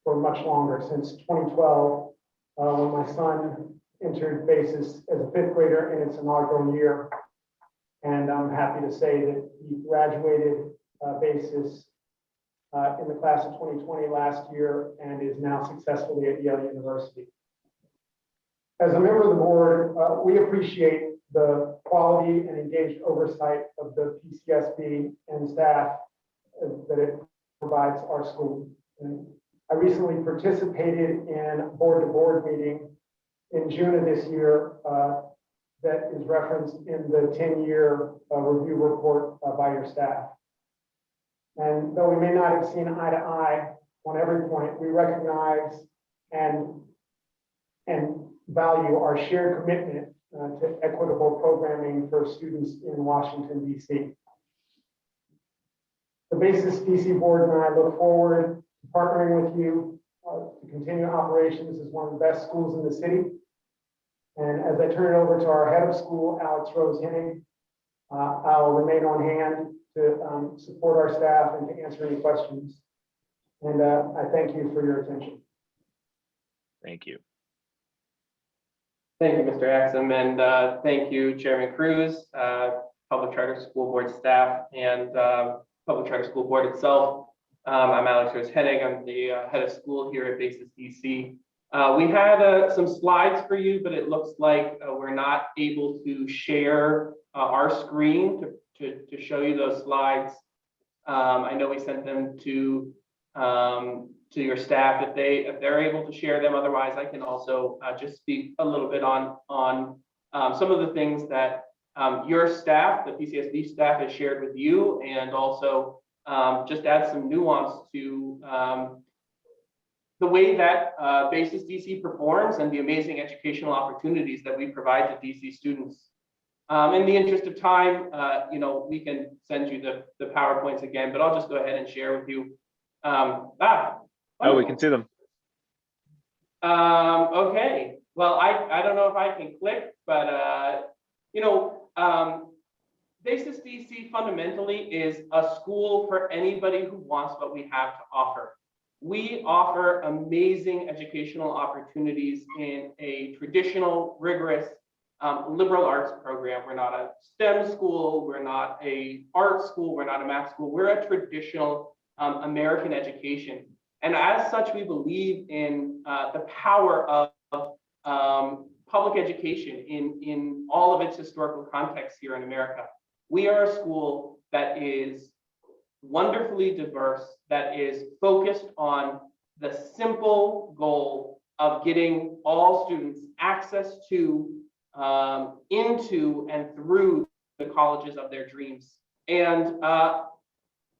for much longer, since 2012, when my son entered Basis as a 5th grader in its inaugural year. And I'm happy to say that he graduated Basis in the class of 2020 last year and is now successfully at Yale University. As a member of the board, we appreciate the quality and engaged oversight of the PCSB and staff that it provides our school. And I recently participated in a board-to-board meeting in June of this year that is referenced in the 10-year review report by your staff. And though we may not have seen eye to eye on every point, we recognize and value our shared commitment to equitable programming happening for students in Washington, D.C. The BASIS DC board and I look forward to partnering with you to continue operations as one of the best schools in the city. And as I turn it over to our head of school, Alex Rose-Hennig, I'll remain on hand to support our staff and to answer any questions. And I thank you for your attention. Thank you. Thank you, Mr. Axum, and thank you, Chairman Cruz, Public Charter School Board staff, and Public Charter School Board itself. I'm Alex Rose-Hennig. I'm the head of school here at BASIS DC. We had some slides for you, but it looks like we're not able to share our screen to show you those slides. I know we sent them to your staff if they're able to share them. Otherwise, I can also just speak a little bit on some of the things that your staff, the PCSB staff, has shared with you, and also just add some nuance to the way that BASIS DC performs and the amazing educational opportunities that we provide to DC students. In the interest of time, we can send you the PowerPoints again, but I'll just go ahead and share with you. Oh, we can see them. Okay. Well, I don't know if I can click, but BASIS DC fundamentally is a school for anybody who wants what we have to offer. We offer amazing educational opportunities in a traditional, rigorous, liberal arts program. We're not a STEM school. We're not a art school. We're not a math school. We're a traditional American education. And as such, we believe in the power of public education in all of its historical context here in America. We are a school that is wonderfully diverse, that is focused on the simple goal of getting all students access to, into, and through the colleges of their dreams. And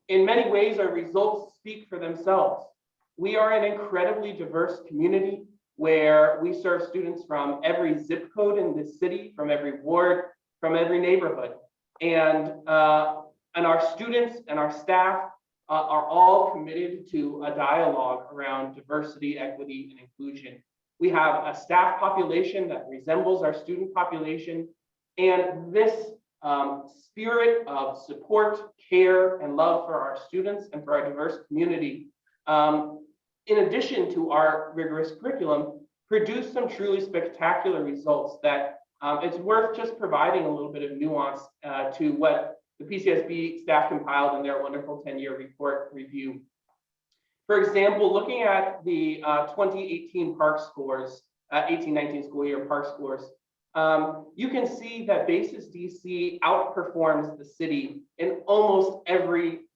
in many ways, our results speak for themselves. We are an incredibly diverse community where we serve students from every zip code in this city, from every ward, from every neighborhood. And our students and our staff are all committed to a dialogue around diversity, equity, and inclusion. We have a staff population that resembles our student population, and this spirit of support, care, and love for our students and for our diverse community, in addition to our rigorous curriculum, produce some truly spectacular results that it's worth just providing a little bit of nuance to what the PCSB staff compiled in their wonderful 10-year report review. For example, looking at the 2018 PARCC scores, 18-19 school year PARCC scores, you can see that BASIS DC outperforms the city in almost every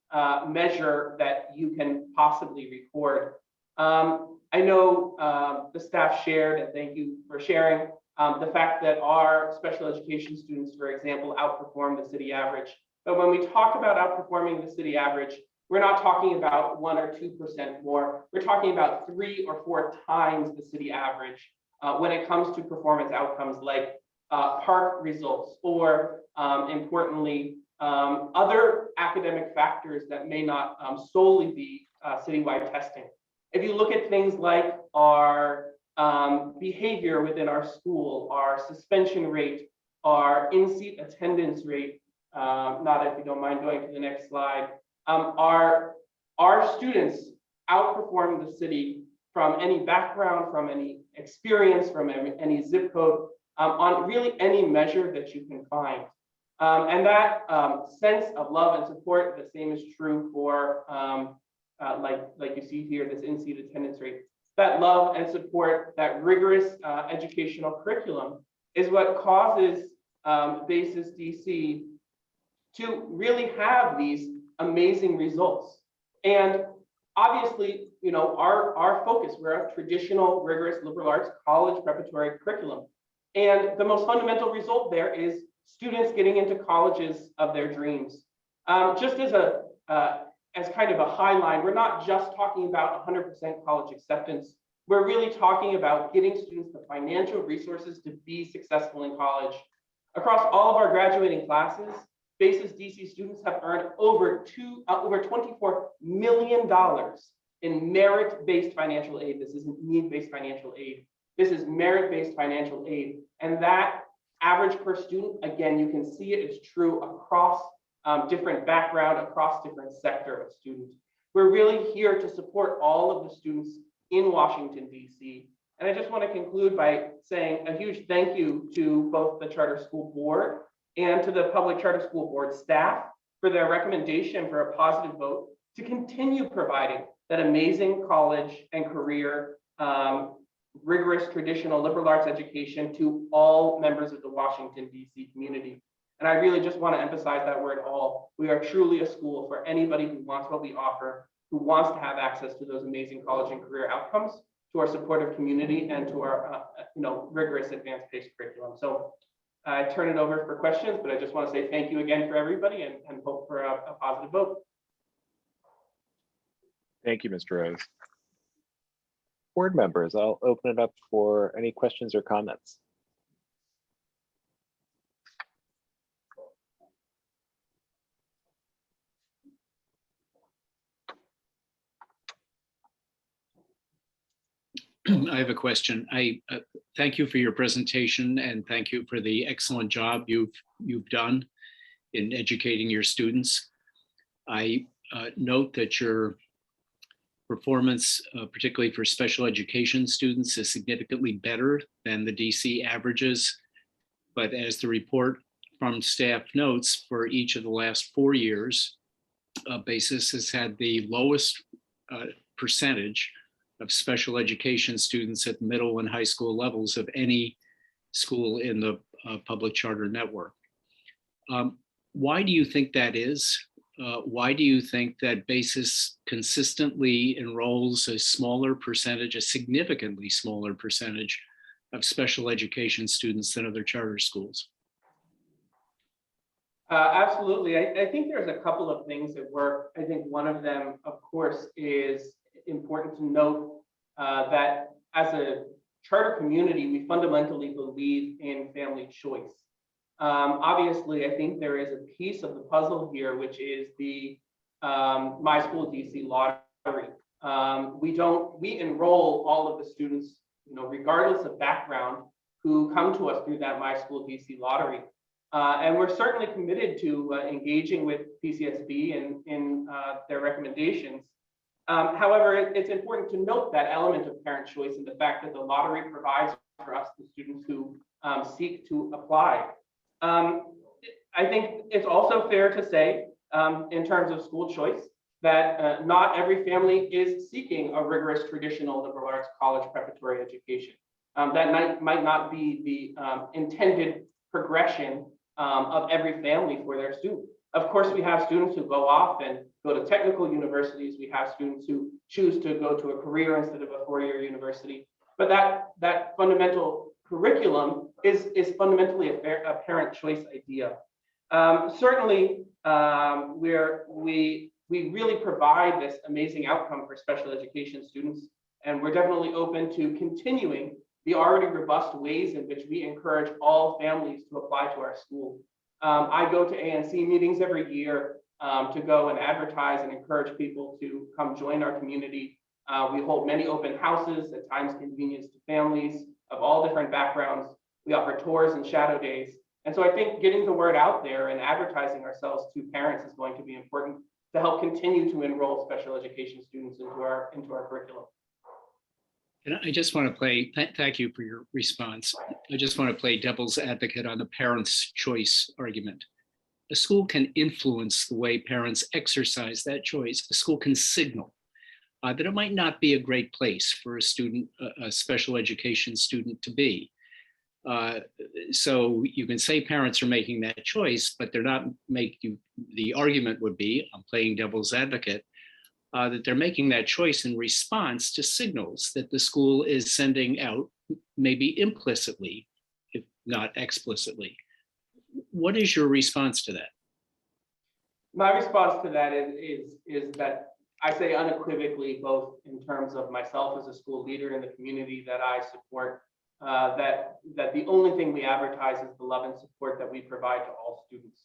measure that you can possibly record. I know the staff shared, and thank you for sharing, the fact that our special education students, for example, outperform the city average. But when we talk about outperforming the city average, we're not talking about 1 or 2% more. We're talking about 3 or 4 times the city average when it comes to performance outcomes like PARCC results, or importantly, other academic factors that may not solely be citywide testing. If you look at things like our behavior within our school, our suspension rate, our in-seat attendance rate, Nada, if you don't mind going to the next slide, our students outperform the city from any background, from any experience, from any zip code, on really any measure that you can find. And that sense of love and support, the same is true for, like you see here, this in-seat attendance rate. That love and support, that rigorous educational curriculum is what causes BASIS DC to really have these amazing results. And obviously, our focus, we're a traditional, rigorous liberal arts college preparatory curriculum. And the most fundamental result there is students getting into colleges of their dreams. Just as kind of a highline, we're not just talking about 100% college acceptance. We're really talking about getting students the financial resources to be successful in college, Across all of our graduating classes, BASIS DC students have earned over $24 million in merit-based financial aid. This isn't need-based financial aid. This is merit-based financial aid. And that average per student, again, you can see it is true across different background, across different sector of students. We're really here to support all of the students in Washington, DC. And I just want to conclude by saying a huge thank you to both the Charter School Board and to the Public Charter School Board staff for their recommendation for a positive vote to continue providing that amazing college and career rigorous traditional liberal arts education to all members of the Washington, DC community. And I really just want to emphasize that word all. We are truly a school for anybody who wants what we offer, who wants to have access to those amazing college and career outcomes, to our supportive community, and to our rigorous advanced paced curriculum. So I turn it over for questions, but I just want to say thank you again for everybody and hope for a positive vote. Thank you, Mr. Rose. Board members, I'll open it up for any questions or comments. I have a question. I thank you for your presentation and thank you for the excellent job you've done in educating your students. I note that your performance, particularly for special education students, is significantly better than the DC averages. But as the report from staff notes, for each of the last 4 years, BASIS has had the lowest percentage of special education students at middle and high school levels of any school in the public charter network. Why do you think that is? Why do you think that BASIS consistently enrolls a smaller percentage, a significantly smaller percentage of special education students than other charter schools? Absolutely. I think there's a couple of things at work. I think one of them, of course, is important to note that as a charter community, we fundamentally believe in family choice. Obviously, I think there is a piece of the puzzle here, which is the My School DC lottery. We enroll all of the students, regardless of background, who come to us through that My School DC lottery. And we're certainly committed to engaging with PCSB in their recommendations. However, it's important to note that element of parent choice and the fact that the lottery provides for us the students who seek to apply. I think it's also fair to say, in terms of school choice, that not every family is seeking a rigorous traditional liberal arts college preparatory education. That might not be the intended progression of every family for their student. Of course, we have students who go off and go to technical universities. We have students who choose to go to a career instead of a four-year university. But that fundamental curriculum is fundamentally a parent choice idea. Certainly, we really provide this amazing outcome for special education students, and we're definitely open to continuing the already robust ways in which we encourage all families to apply to our school. I go to ANC meetings every year to go and advertise and encourage people to come join our community. We hold many open houses, at times convenience to families of all different backgrounds. We offer tours and shadow days. And so I think getting the word out there and advertising ourselves to parents is going to be important to help continue to enroll special education students into our curriculum. And I just want to play, thank you for your response. I just want to play devil's advocate on the parents' choice argument. A school can influence the way parents exercise that choice. A school can signal that it might not be a great place for a student, a special education student to be. So you can say parents are making that choice, but they're not making, the argument would be, I'm playing devil's advocate, that they're making that choice in response to signals that the school is sending out, maybe implicitly, if not explicitly. What is your response to that? My response to that is that I say unequivocally, both in terms of myself as a school leader in the community that I support, that the only thing we advertise is the love and support that we provide to all students.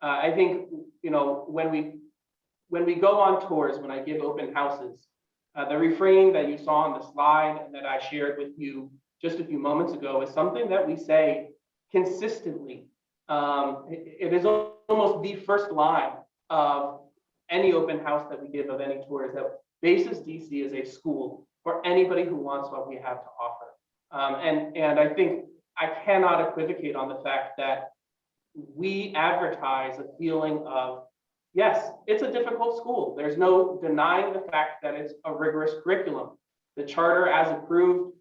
I think, you know, when we go on tours, when I give open houses, the refrain that you saw on the slide and that I shared with you just a few moments ago is something that we say consistently. It is almost the first line of any open house that we give of any tours, that Basis DC is a school for anybody who wants what we have to offer. And I think I cannot equivocate on the fact that we advertise a feeling of, yes, it's a difficult school. There's no denying the fact that it's a rigorous curriculum. The charter, as approved,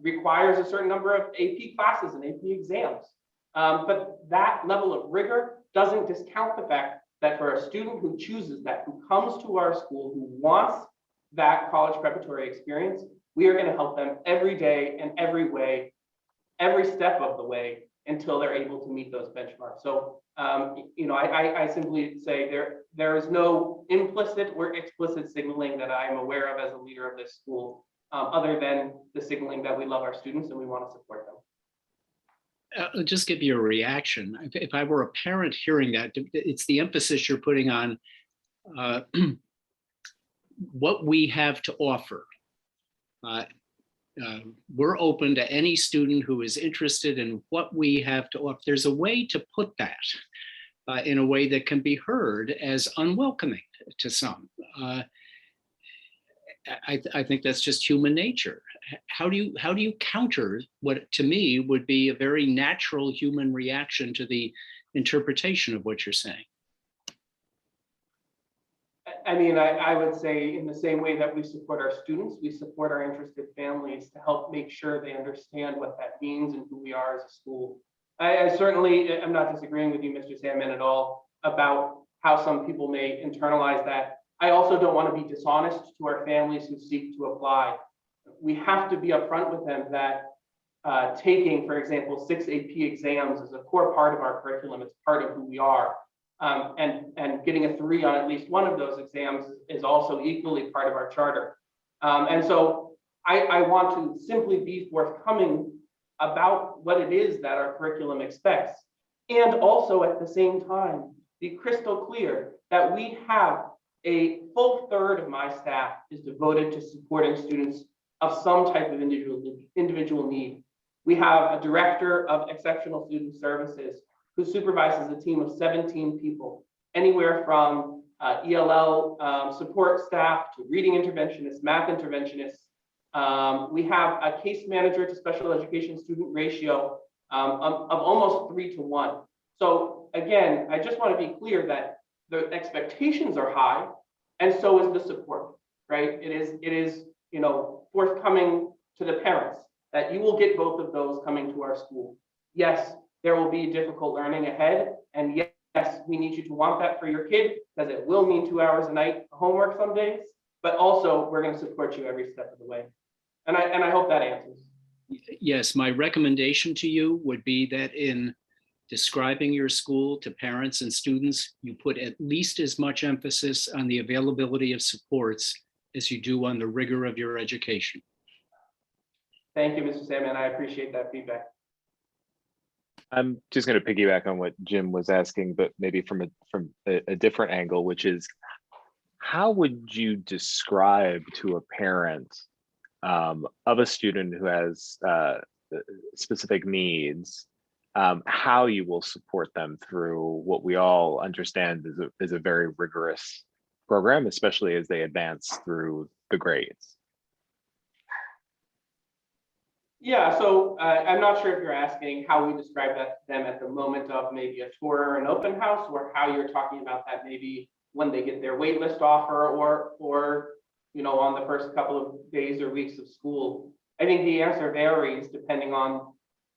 requires a certain number of AP classes and AP exams. But that level of rigor doesn't discount the fact that for a student who chooses that, who comes to our school, who wants that college preparatory experience, we are going to help them every day and every way, every step of the way, until they're able to meet those benchmarks. So, you know, I simply say there is no implicit or explicit signaling that I'm aware of as a leader of this school, other than the signaling that we love our students and we want to support them. I'll just give you a reaction. If I were a parent hearing that, it's the emphasis you're putting on what we have to offer. We're open to any student who is interested in what we have to offer. There's a way to put that in a way that can be heard as unwelcoming to some. I think that's just human nature. How do you counter what to me would be a very natural human reaction to the interpretation of what you're saying? I mean, I would say in the same way that we support our students, we support our interested families to help make sure they understand what that means and who we are as a school. I certainly am not disagreeing with you, Mr. Sandman, at all about how some people may internalize that. I also don't want to be dishonest to our families who seek to apply. We have to be upfront with them that taking, for example, 6 AP exams is a core part of our curriculum. It's part of who we are. And getting a 3 on at least one of those exams is also equally part of our charter. And so I want to simply be forthcoming about what it is that our curriculum expects. And also at the same time, be crystal clear that we have a full third of my staff is devoted to supporting students of some type of individual need. We have a director of exceptional student services who supervises a team of 17 people, anywhere from ELL support staff to reading interventionists, math interventionists. We have a case manager to special education student ratio of almost 3 to 1. So again, I just want to be clear that the expectations are high, and so is the support, right? It is, you know, forthcoming to the parents that you will get both of those coming to our school. Yes, there will be difficult learning ahead, and yes, we need you to want that for your kid, because it will mean 2 hours a night of homework some days, but also we're going to support you every step of the way. And I hope that answers. Yes, my recommendation to you would be that in describing your school to parents and students, you put at least as much emphasis on the availability of supports as you do on the rigor of your education. Thank you, Mr. Salmon. I appreciate that feedback. I'm just going to piggyback on what Jim was asking, but maybe from a different angle, which is, how would you describe to a parent of a student who has specific needs, how you will support them through what we all understand is a very rigorous program, especially as they advance through the grades? Yeah, so I'm not sure if you're asking how we describe that to them at the moment of maybe a tour or an open house, or how you're talking about that maybe when they get their waitlist offer, or you know, on the first couple of days or weeks of school. I think the answer varies depending on,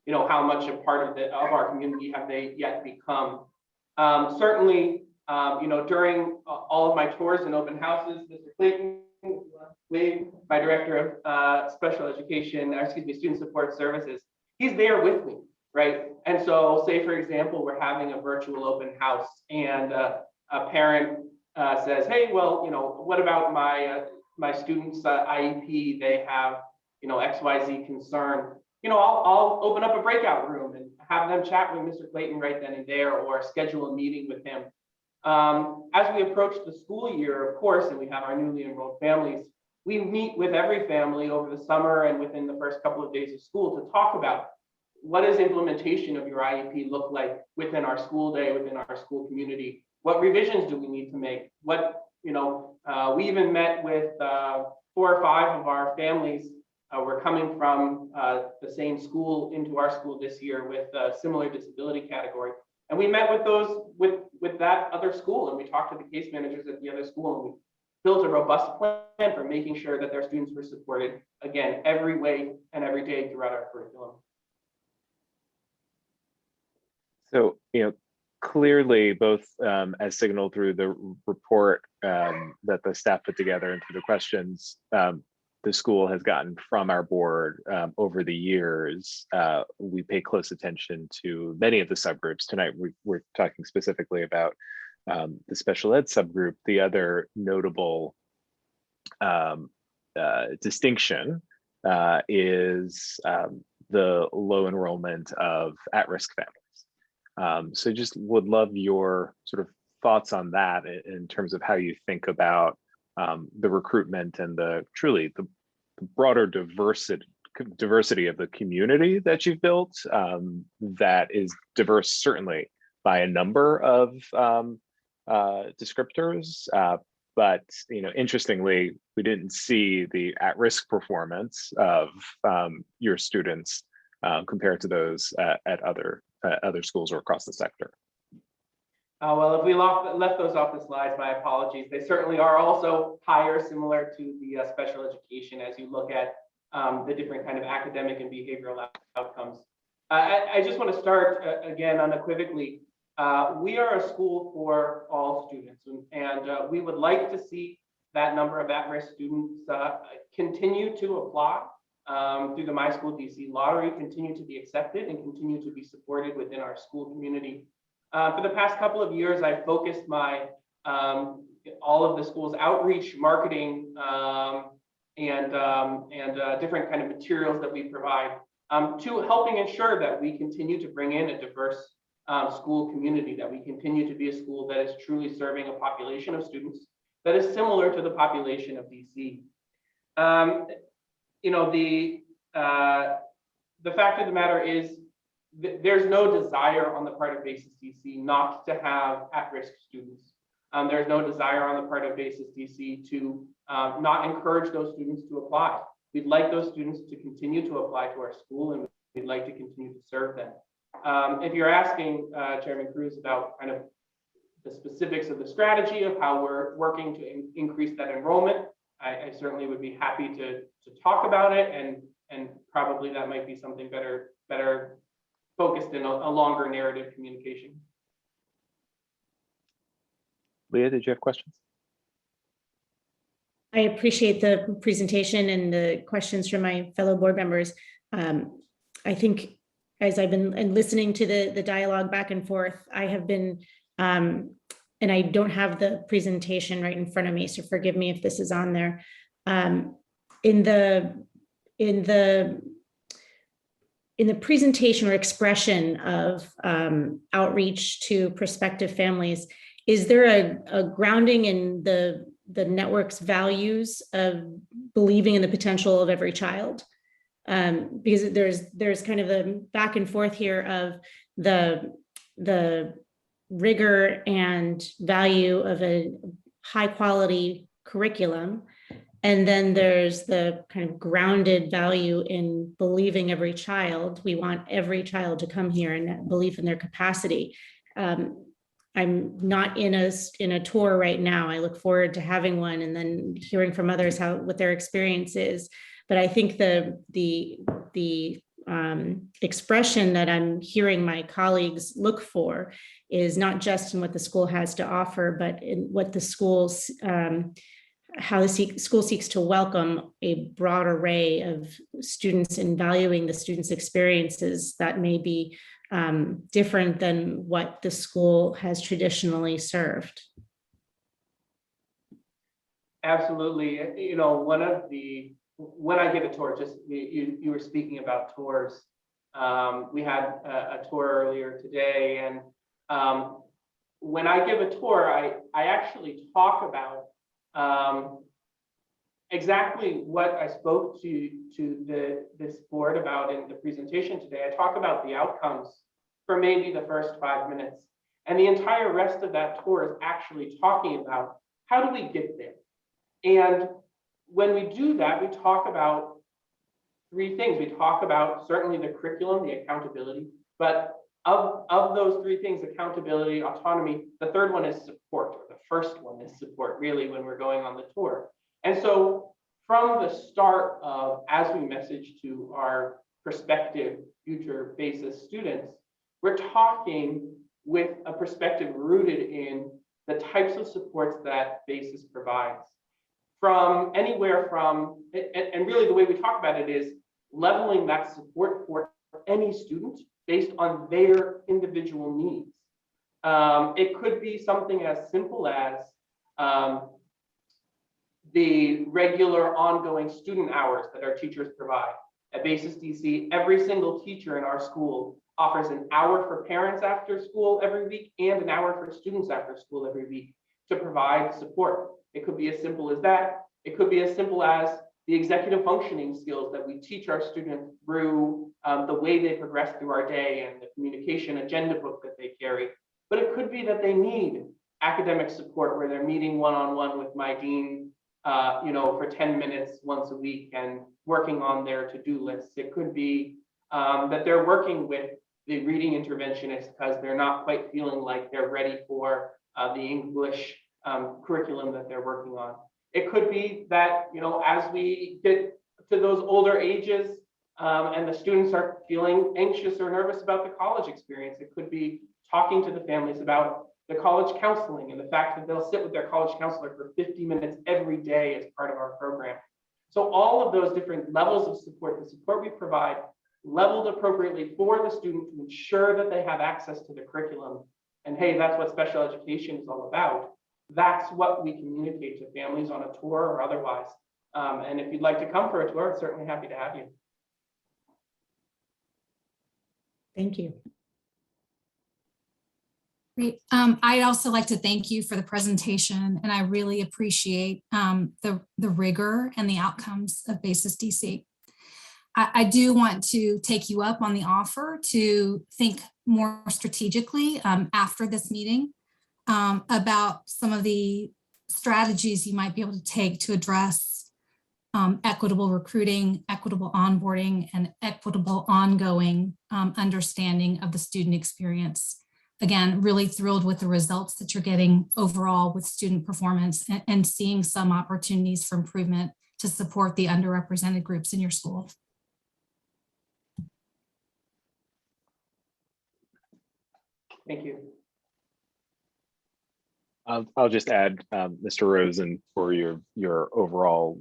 you know, how much a part of our community have they yet become. Certainly, you know, during all of my tours and open houses, Mr. Clayton, my director of special education, student support services, he's there with me, right? And so say, for example, we're having a virtual open house and a parent says, hey, well, you know, what about my student's IEP? They have, you know, XYZ concern. I'll open up a breakout room and have them chat with Mr. Clayton right then and there, or schedule a meeting with him. As we approach the school year, of course, and we have our newly enrolled families, we meet with every family over the summer and within the first couple of days of school to talk about what does implementation of your IEP look like within our school day, within our school community? What revisions do we need to make? We even met with 4 or 5 of our families. We're coming from the same school into our school this year with a similar disability category. And we met with those with that other school, and we talked to the case managers at the other school, and we built a robust plan for making sure that their students were supported, again, every way and every day throughout our curriculum. So, clearly both as signaled through the report that the staff put together and through the questions, the school has gotten from our board over the years. We pay close attention to many of the subgroups. Tonight, we're talking specifically about the special ed subgroup. The other notable distinction is the low enrollment of at-risk families. So just would love your sort of thoughts on that in terms of how you think about the recruitment and the broader diversity of the community that you've built, that is diverse certainly by a number of descriptors, but interestingly, we didn't see the at-risk performance of your students compared to those at other schools or across the sector. Well, if we left those off the slides, my apologies. They certainly are also higher, similar to the special education, as you look at the different kind of academic and behavioral outcomes. I just want to start again unequivocally. We are a school for all students, and we would like to see that number of at-risk students continue to apply through the My School DC lottery, continue to be accepted, and continue to be supported within our school community. For the past couple of years, I've focused my all of the school's outreach, marketing, and different kind of materials that we provide to helping ensure that we continue to bring in a diverse school community, that we continue to be a school that is truly serving a population of students that is similar to the population of DC. The fact of the matter is, there's no desire on the part of Basis DC not to have at-risk students. There's no desire on the part of Basis DC to not encourage those students to apply. We'd like those students to continue to apply to our school, and we'd like to continue to serve them. If you're asking Chairman Cruz about kind of the specifics of the strategy of how we're working to increase that enrollment, I certainly would be happy to talk about it, and probably that might be something better focused in a longer narrative communication. Leah, did you have questions? I appreciate the presentation and the questions from my fellow board members. I think as I've been listening to the dialogue back and forth, I have been, and I don't have the presentation right in front of me, so forgive me if this is on there. In the presentation or expression of outreach to prospective families, is there a grounding in the network's values of believing in the potential of every child? Because there's kind of the back and forth here of the rigor and value of a high quality curriculum. And then there's the kind of grounded value in believing every child. We want every child to come here and believe in their capacity. I'm not in a tour right now. I look forward to having one and then hearing from others what their experience is. But I think the expression that I'm hearing my colleagues look for is not just in what the school has to offer, but in what the schools, how the school seeks to welcome a broad array of students and valuing the students' experiences that may be different than what the school has traditionally served. Absolutely. One of the when I give a tour, just you were speaking about tours. We had a tour earlier today, and when I give a tour, I actually talk about exactly what I spoke to this board about in the presentation today. I talk about the outcomes for maybe the first 5 minutes, and the entire rest of that tour is actually talking about how do we get there. And when we do that, we talk about three things. We talk about certainly the curriculum, the accountability, but of those three things, accountability, autonomy, the third one is support. The first one is support, really, when we're going on the tour. And so from the start of, as we message to our prospective future BASIS students, we're talking with a perspective rooted in the types of supports that BASIS provides. From anywhere from, and really the way we talk about it is leveling that support for any student based on their individual needs. It could be something as simple as the regular ongoing student hours that our teachers provide. At BASIS DC, every single teacher in our school offers an hour for parents after school every week and an hour for students after school every week to provide support. It could be as simple as that. It could be as simple as the executive functioning skills that we teach our students through the way they progress through our day and the communication agenda book that they carry. But it could be that they need academic support where they're meeting one-on-one with my dean, for 10 minutes once a week and working on their to-do lists. It could be that they're working with the reading interventionist because they're not quite feeling like they're ready for the English curriculum that they're working on. It could be that, as we get to those older ages and the students are feeling anxious or nervous about the college experience, it could be talking to the families about the college counseling and the fact that they'll sit with their college counselor for 50 minutes every day as part of our program. So all of those different levels of support, the support we provide leveled appropriately for the student to ensure that they have access to the curriculum. And hey, that's what special education is all about. That's what we communicate to families on a tour or otherwise. And if you'd like to come for a tour, I'm certainly happy to have you. Thank you. Great. I'd also like to thank you for the presentation, and I really appreciate the rigor and the outcomes of BASIS DC. I do want to take you up on the offer to think more strategically after this meeting about some of the strategies you might be able to take to address equitable recruiting, equitable onboarding, and equitable ongoing understanding of the student experience. Again, really thrilled with the results that you're getting overall with student performance and seeing some opportunities for improvement to support the underrepresented groups in your school. Thank you. I'll just add, Mr. Rosen, for your overall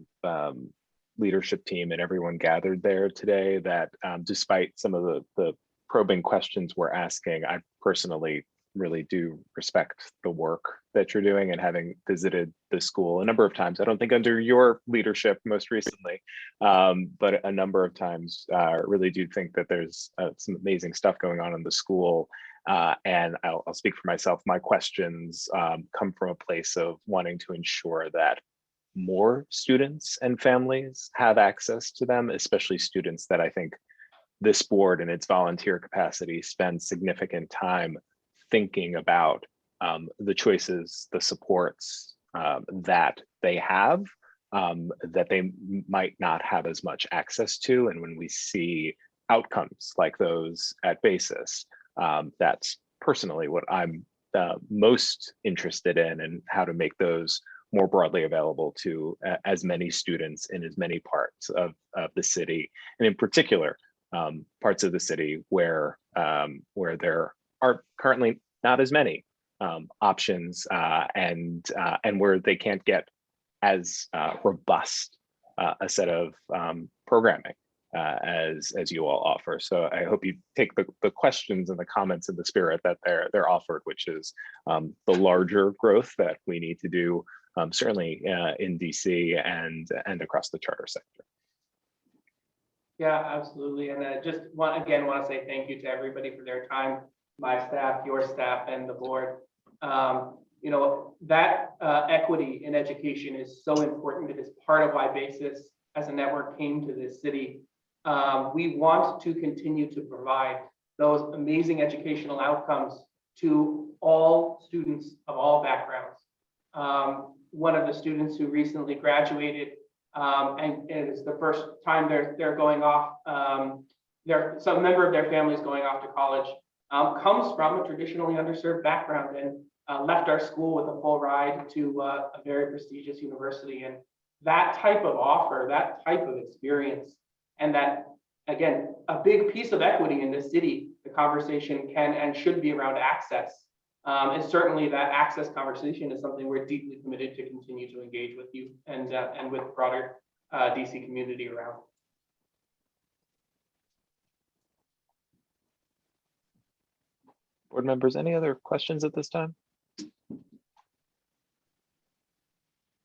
leadership team and everyone gathered there today, that despite some of the probing questions we're asking, I personally really do respect the work that you're doing, and having visited the school a number of times. I don't think under your leadership most recently, but a number of times, really do think that there's some amazing stuff going on in the school. And I'll speak for myself. My questions come from a place of wanting to ensure that more students and families have access to them, especially students that I think this board in its volunteer capacity spends significant time thinking about the choices, the supports that they have, that they might not have as much access to. And when we see outcomes like those at BASIS, that's personally what I'm most interested in, and how to make those more broadly available to as many students in as many parts of the city, and in particular, parts of the city where there are currently not as many options, and where they can't get as robust a set of programming as you all offer. So I hope you take the questions and the comments in the spirit that they're offered, which is the larger growth that we need to do, certainly in DC and across the charter sector. Yeah, absolutely. And I just want to say thank you to everybody for their time, my staff, your staff, and the board. That equity in education is so important. It is part of why Basis as a network came to this city. We want to continue to provide those amazing educational outcomes to all students of all backgrounds. One of the students who recently graduated, and it's the first time they're going off, some member of their family is going off to college, comes from a traditionally underserved background and left our school with a full ride to a very prestigious university. And that type of offer, that type of experience, and that, again, a big piece of equity in this city, the conversation can and should be around access. And certainly that access conversation is something we're deeply committed to continue to engage with you and with the broader DC community around. Board members, any other questions at this time?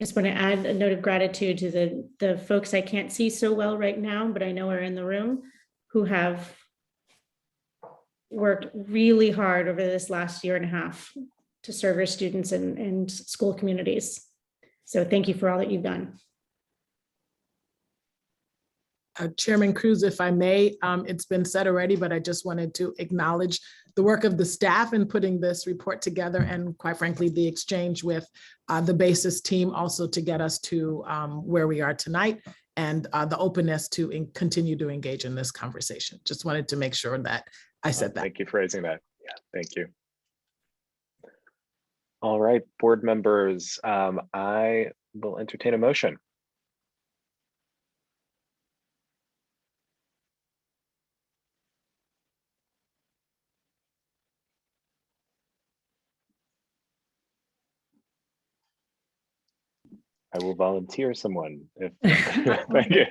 Just want to add a note of gratitude to the folks I can't see so well right now, but I know are in the room, who have worked really hard over this last year and a half to serve your students and school communities. So thank you for all that you've done. Chairman Cruz, if I may, it's been said already, but I just wanted to acknowledge the work of the staff in putting this report together, and quite frankly, the exchange with the Basis team also to get us to where we are tonight, and the openness to continue to engage in this conversation. Just wanted to make sure that I said that. Thank you for raising that. Yeah, thank you. All right, board members, I will entertain a motion. I will volunteer someone if thank you.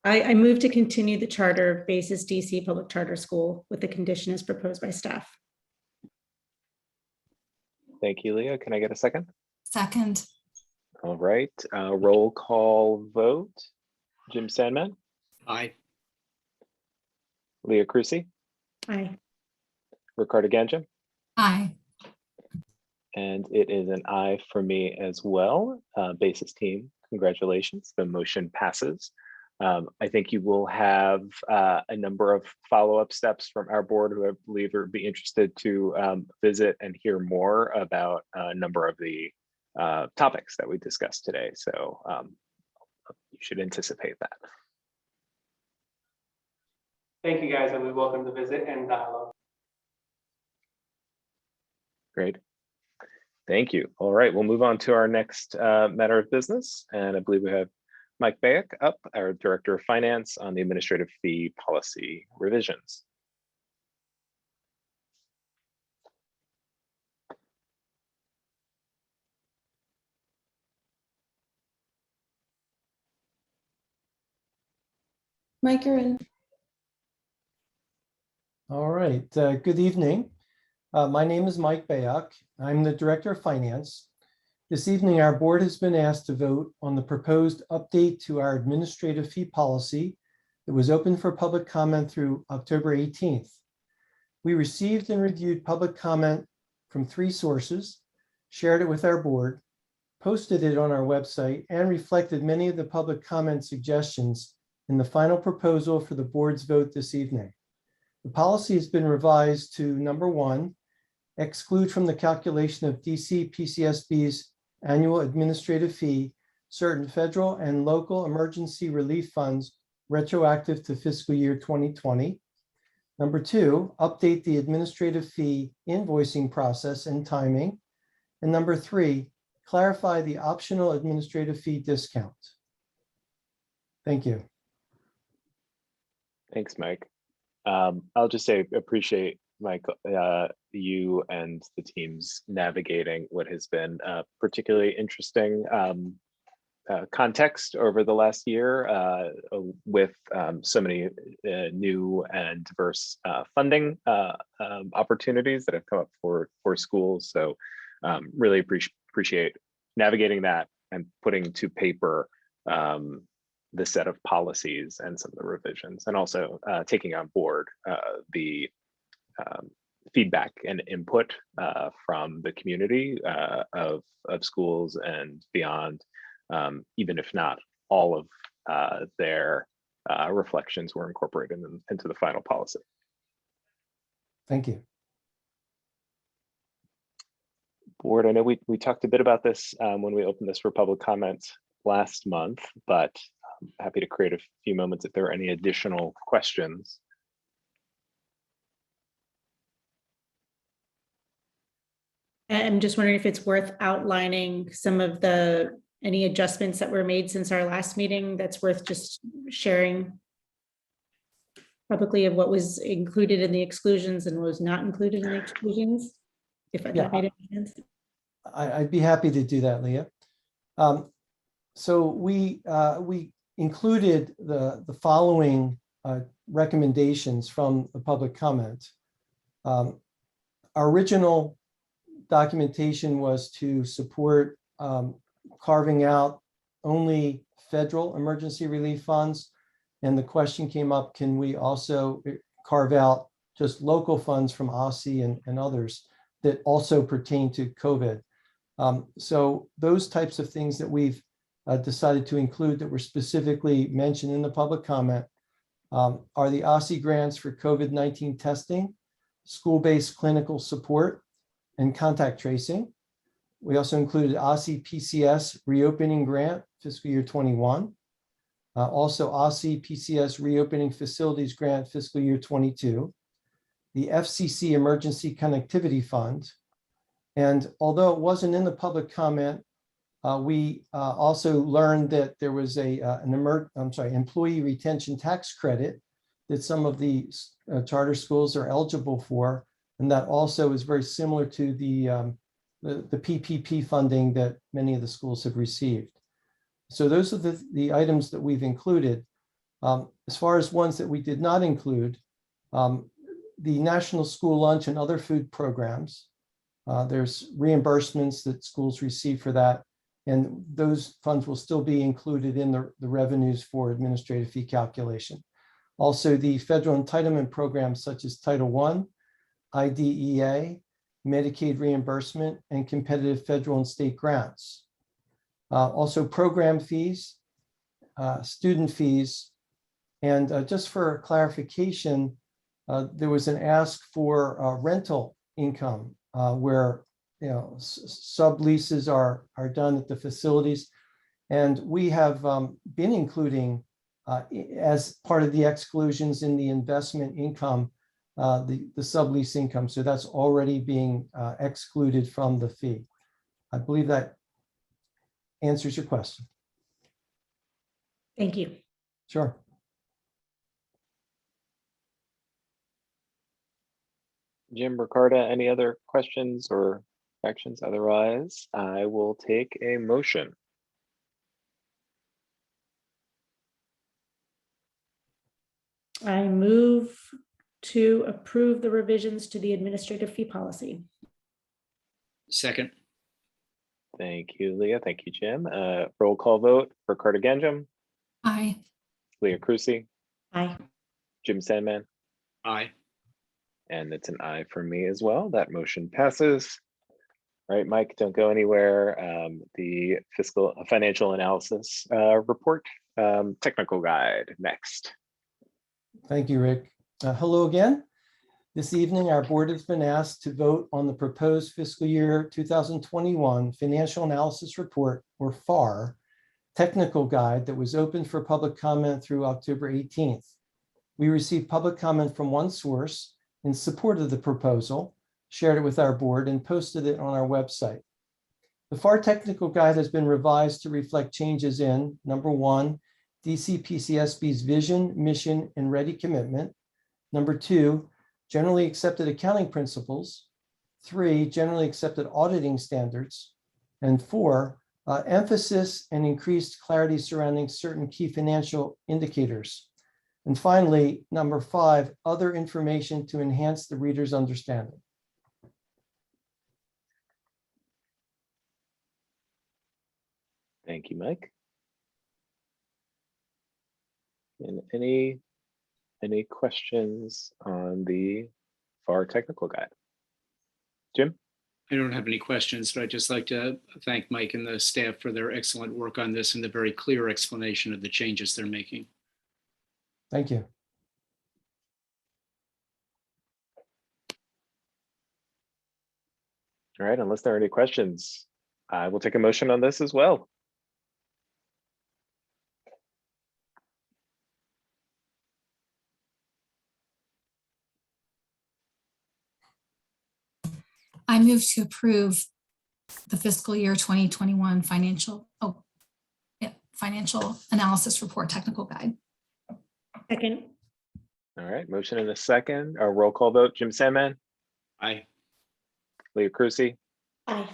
I move to continue the charter of Basis DC Public Charter School with the condition as proposed by staff. Thank you, Leah. Can I get a second? Second. All right, roll call vote. Jim Sandman? Aye. Leah Crucy? Aye. Ricardo Ganjam? Aye. And it is an aye for me as well. Basis team, congratulations. The motion passes. I think you will have a number of follow-up steps from our board who I believe would be interested to visit and hear more about a number of the topics that we discussed today. So you should anticipate that. Thank you, guys, and we welcome the visit and dialogue. Great. Thank you. All right, we'll move on to our next matter of business. And I believe we have Mike Bayek up, our Director of Finance, on the administrative fee policy revisions. Mike, you're in. All right, good evening. My name is Mike Bayek. I'm the Director of Finance. This evening, our board has been asked to vote on the proposed update to our administrative fee policy that was open for public comment through October 18th. We received and reviewed public comment from 3 sources, shared it with our board, posted it on our website, and reflected many of the public comment suggestions in the final proposal for the board's vote this evening. The policy has been revised to number 1, exclude from the calculation of DC PCSB's annual administrative fee certain federal and local emergency relief funds retroactive to fiscal year 2020. Number 2, update the administrative fee invoicing process and timing. And number 3, clarify the optional administrative fee discount. Thank you. Thanks, Mike. I'll just say appreciate, Mike, you and the teams navigating what has been a particularly interesting context over the last year with so many new and diverse funding opportunities that have come up for schools. So really appreciate navigating that and putting to paper the set of policies and some of the revisions, and also taking on board the feedback and input from the community of schools and beyond, even if not all of their reflections were incorporated into the final policy. Thank you. Board, I know we talked a bit about this when we opened this for public comments last month, but I'm happy to create a few moments if there are any additional questions. I'm just wondering if it's worth outlining some of any adjustments that were made since our last meeting that's worth just sharing publicly of what was included in the exclusions and was not included in the exclusions, if that made any sense. I'd be happy to do that, Leah. So we included the following recommendations from the public comment. Our original documentation was to support carving out only federal emergency relief funds. And the question came up, can we also carve out just local funds from OSSI and others that also pertain to COVID? So those types of things that we've decided to include that were specifically mentioned in the public comment are the OSSI grants for COVID-19 testing, school-based clinical support, and contact tracing. We also included OSSI PCS reopening grant, fiscal year 21. Also OSSI PCS reopening facilities grant, fiscal year 22. The FCC emergency connectivity fund. And although it wasn't in the public comment, we also learned that there was employee retention tax credit that some of the charter schools are eligible for. And that also is very similar to the PPP funding that many of the schools have received. So those are the items that we've included. As far as ones that we did not include, the National School Lunch and other food programs, there's reimbursements that schools receive for that, and those funds will still be included in the revenues for administrative fee calculation. Also, the federal entitlement programs such as Title I, IDEA, Medicaid reimbursement, and competitive federal and state grants. Also program fees, student fees, and just for clarification, there was an ask for rental income where subleases are done at the facilities, and we have been including as part of the exclusions in the investment income the sublease income, so that's already being excluded from the fee. I believe that answers your question. Thank you. Sure. Jim, Ricarda, any other questions or actions? Otherwise, I will take a motion. I move to approve the revisions to the administrative fee policy. Second. Thank you, Leah. Thank you, Jim. Roll call vote. Ricarda Genjum. Aye. Leah Cruci. Aye. Jim Sandman. Aye. And it's an aye for me as well. That motion passes. All right, Mike, don't go anywhere. The fiscal financial analysis report technical guide next. Thank you, Rick. Hello again. This evening, our board has been asked to vote on the proposed fiscal year 2021 financial analysis report, or FAR, technical guide that was open for public comment through October 18th. We received public comment from one source in support of the proposal, shared it with our board, and posted it on our website. The FAR technical guide has been revised to reflect changes in, number one, DC PCSB's vision, mission, and ready commitment. Number two, generally accepted accounting principles. Three, generally accepted auditing standards. And four, emphasis and increased clarity surrounding certain key financial indicators. And finally, number five, other information to enhance the reader's understanding. Thank you, Mike. And any questions on the FAR technical guide? Jim? I don't have any questions, but I'd just like to thank Mike and the staff for their excellent work on this and the very clear explanation of the changes they're making. Thank you. All right, unless there are any questions, I will take a motion on this as well. I move to approve the fiscal year 2021 financial analysis report technical guide. Second. All right, motion in a second. A roll call vote. Jim Sandman, Aye. Leah Cruci, Aye.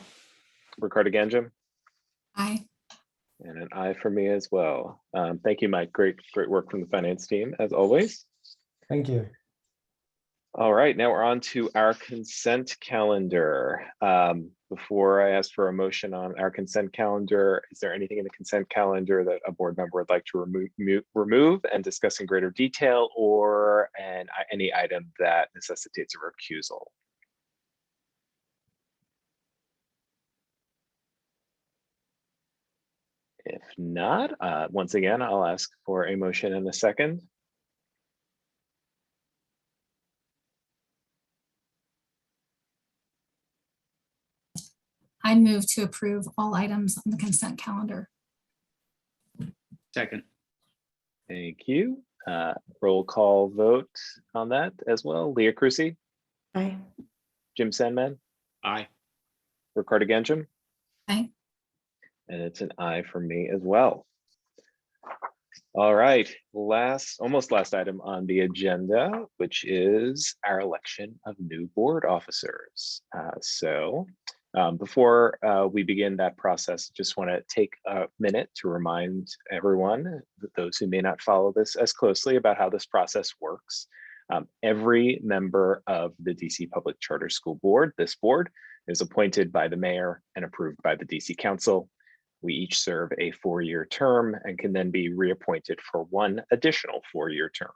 Ricardo Ganjum, Aye. and an aye for me as well. Thank you, Mike. Great work from the finance team as always. Thank you. All right, now we're on to our consent calendar. Before I ask for a motion on our consent calendar, is there anything in the consent calendar that a board member would like to remove and discuss in greater detail, or any item that necessitates a recusal? If not, once again, I'll ask for a motion in a second. I move to approve all items on the consent calendar. Second. Thank you. Roll call vote on that as well. Leah Cruci, Aye. Jim Sandman, Aye. Ricardo Ganjum, Aye. and it's an aye for me as well. All right, almost last item on the agenda, which is our election of new board officers. Before we begin that process, just want to take a minute to remind everyone, those who may not follow this as closely, about how this process works. Every member of the DC Public Charter School Board, this board, is appointed by the mayor and approved by the DC Council. We each serve a 4-year term and can then be reappointed for one additional 4-year term.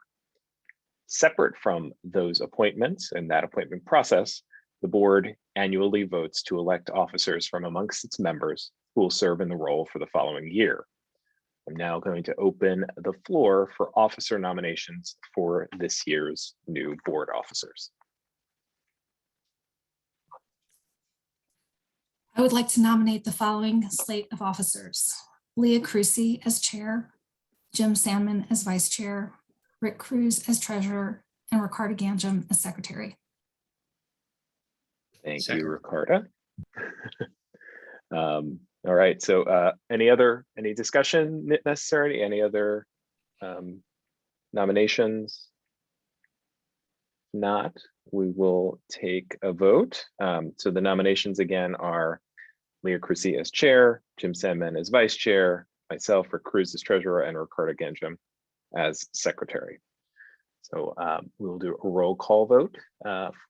Separate from those appointments and that appointment process, the board annually votes to elect officers from amongst its members who will serve in the role for the following year. I'm now going to open the floor for officer nominations for this year's new board officers. I would like to nominate the following slate of officers: Leah Cruci as chair, Jim Sandman as vice chair, Rick Cruz as treasurer, and Ricardo Ganjum as secretary. Thank you, Ricardo. All right, so any discussion necessary? Any other nominations? Not, we will take a vote. So the nominations again are Leah Cruci as chair, Jim Sandman as vice chair, myself, Rick Cruz as treasurer, and Ricardo Ganjum as secretary. So we will do a roll call vote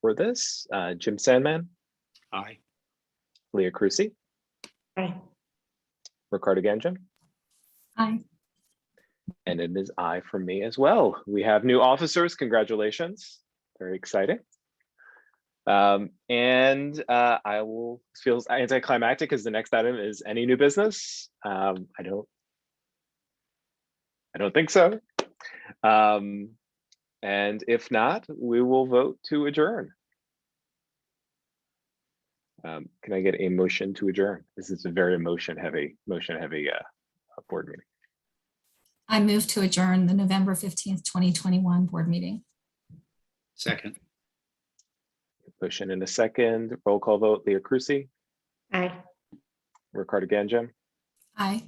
for this. Jim Sandman. Aye. Leah Cruci. Aye. Ricardo Ganjum. Aye. And it is aye for me as well. We have new officers. Congratulations. Very exciting. I will feel anticlimactic because the next item is any new business. I don't think so. And if not, we will vote to adjourn. Can I get a motion to adjourn? This is a very motion heavy board meeting. I move to adjourn the November 15th, 2021 board meeting. Second. Motion in a second. Roll call vote. Leah Cruci. Aye. Ricardo Ganjum. Aye.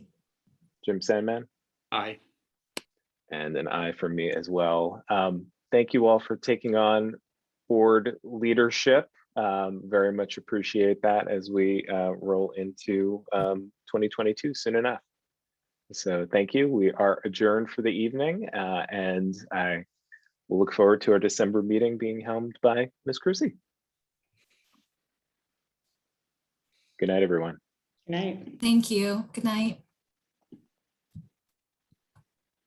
Jim Sandman. Aye. And an aye for me as well. Thank you all for taking on board leadership. Very much appreciate that as we roll into 2022 soon enough. So thank you. We are adjourned for the evening, and I will look forward to our December meeting being helmed by Ms. Cruci. Good night, everyone. Good night. Thank you. Good night.